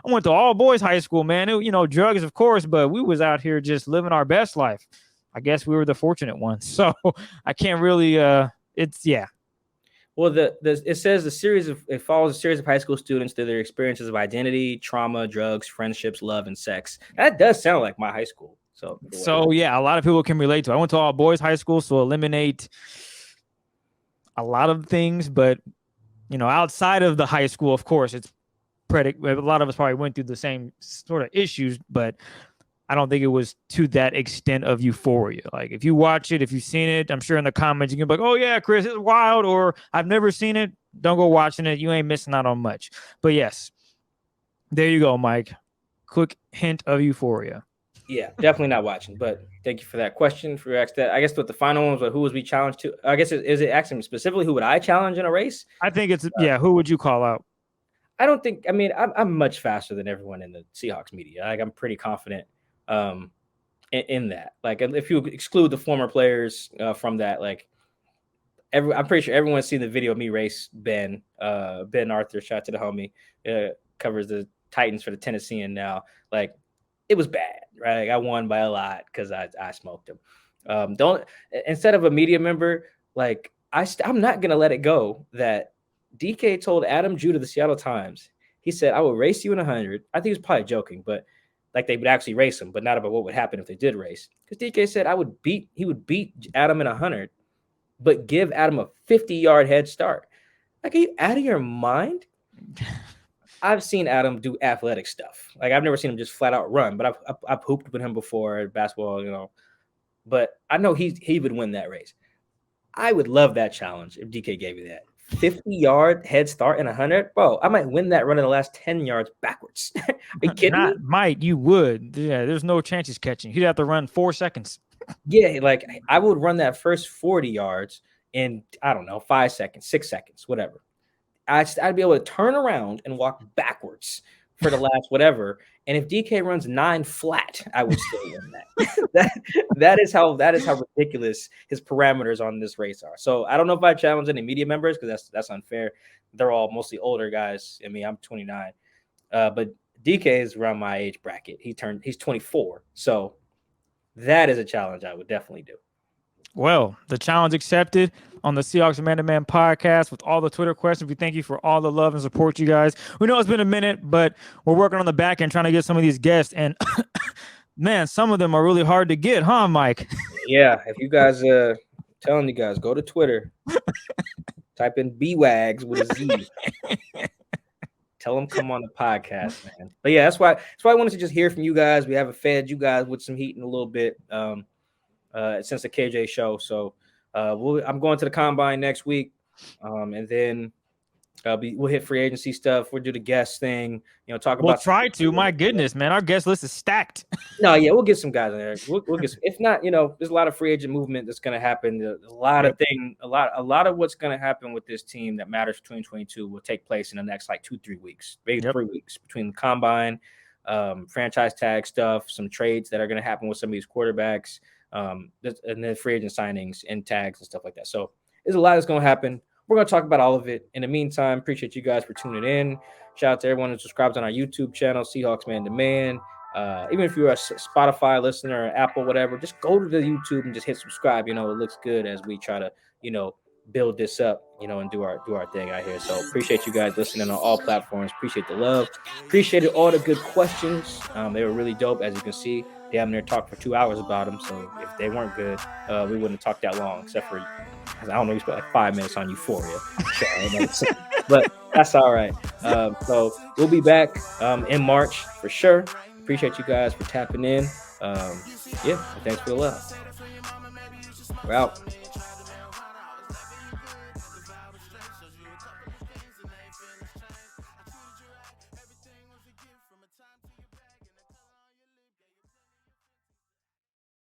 went to all boys high school, man. Drugs, of course, but we was out here just living our best life. I guess we were the fortunate ones, so I can't really. It's yeah. Well, it says it follows a series of high school students through their experiences of identity, trauma, drugs, friendships, love, and sex. That does sound like my high school. So yeah, a lot of people can relate to it. I went to all boys high school, so eliminate a lot of things. But outside of the high school, of course, it's a lot of us probably went through the same sort of issues, but I don't think it was to that extent of Euphoria. Like if you watch it, if you've seen it, I'm sure in the comments you can be like, "Oh yeah, Chris, it's wild," or "I've never seen it." Don't go watching it. You ain't missing out on much. But yes, there you go, Mike. Quick hint of Euphoria. Yeah, definitely not watching, but thank you for that question. For that, I guess what the final one was, who was we challenged to? I guess is it asking specifically who would I challenge in a race? I think it's who would you call out? I don't think. I mean, I'm much faster than everyone in the Seahawks media. Like I'm pretty confident in that. Like if you exclude the former players from that, like I'm pretty sure everyone's seen the video of me race Ben Arthur. Shout out to the homie. Covers the Titans for the Tennessean now. Like it was bad. Right, like I won by a lot because I smoked him. Instead of a media member, like I'm not gonna let it go that DK told Adam Judah of the Seattle Times, he said, I will race you in 100. I think he was probably joking, but like they would actually race him, but not about what would happen if they did race. Because DK said he would beat Adam in 100, but give Adam a 50-yard head start. Like, are you out of your mind? I've seen Adam do athletic stuff. Like, I've never seen him just flat out run, but I've hooped with him before at basketball, But I know he would win that race. I would love that challenge if DK gave me that. 50-yard head start in 100. Bro, I might win that run in the last 10 yards backwards. Are you kidding me? Might, you would. Yeah, there's no chance he's catching. He'd have to run 4 seconds. Yeah, like I would run that first 40 yards in, I don't know, 5 seconds, 6 seconds, whatever. I'd be able to turn around and walk backwards for the last whatever. And if DK runs 9 flat, I would still win that. that is how ridiculous his parameters on this race are. So I don't know if I challenge any media members because that's unfair. They're all mostly older guys. I mean, I'm 29, but DK is around my age bracket. He's 24. So that is a challenge I would definitely do. Well, the challenge accepted on the Seahawks Man to Man podcast with all the Twitter questions. We thank you for all the love and support, you guys. We know it's been a minute, but we're working on the back end trying to get some of these guests. And man, some of them are really hard to get, huh, Mike? Yeah. If you guys, telling you guys, go to Twitter, type in BWAGs with a Z. Tell them come on the podcast, man. But yeah, that's why I wanted to just hear from you guys. We haven't fed you guys with some heat in a little bit. Since the KJ show. So I'm going to the combine next week. And then we'll hit free agency stuff. We'll do the guest thing, talk about. We'll try to. My goodness, man. Our guest list is stacked. No, yeah, we'll get some guys in there. We'll get some. If not, there's a lot of free agent movement that's going to happen. A lot of what's going to happen with this team that matters for 2022 will take place in the next like 2-3 weeks, maybe 3 weeks between the combine, franchise tag stuff, some trades that are going to happen with some of these quarterbacks. And then free agent signings and tags and stuff like that. So there's a lot that's going to happen. We're going to talk about all of it. In the meantime, appreciate you guys for tuning in. Shout out to everyone who subscribes on our YouTube channel, Seahawks Man to Man. Even if you're a Spotify listener or Apple, whatever, just go to the YouTube and just hit subscribe. It looks good as we try to, build this up, and do our thing out here. So appreciate you guys listening on all platforms. Appreciate the love. Appreciated all the good questions. They were really dope, as you can see. Damn near talked for 2 hours about them. So if they weren't good, we wouldn't have talked that long, except for, I don't know, we spent like 5 minutes on Euphoria. But that's all right. So we'll be back in March for sure. Appreciate you guys for tapping in. Thanks for the love. We're out.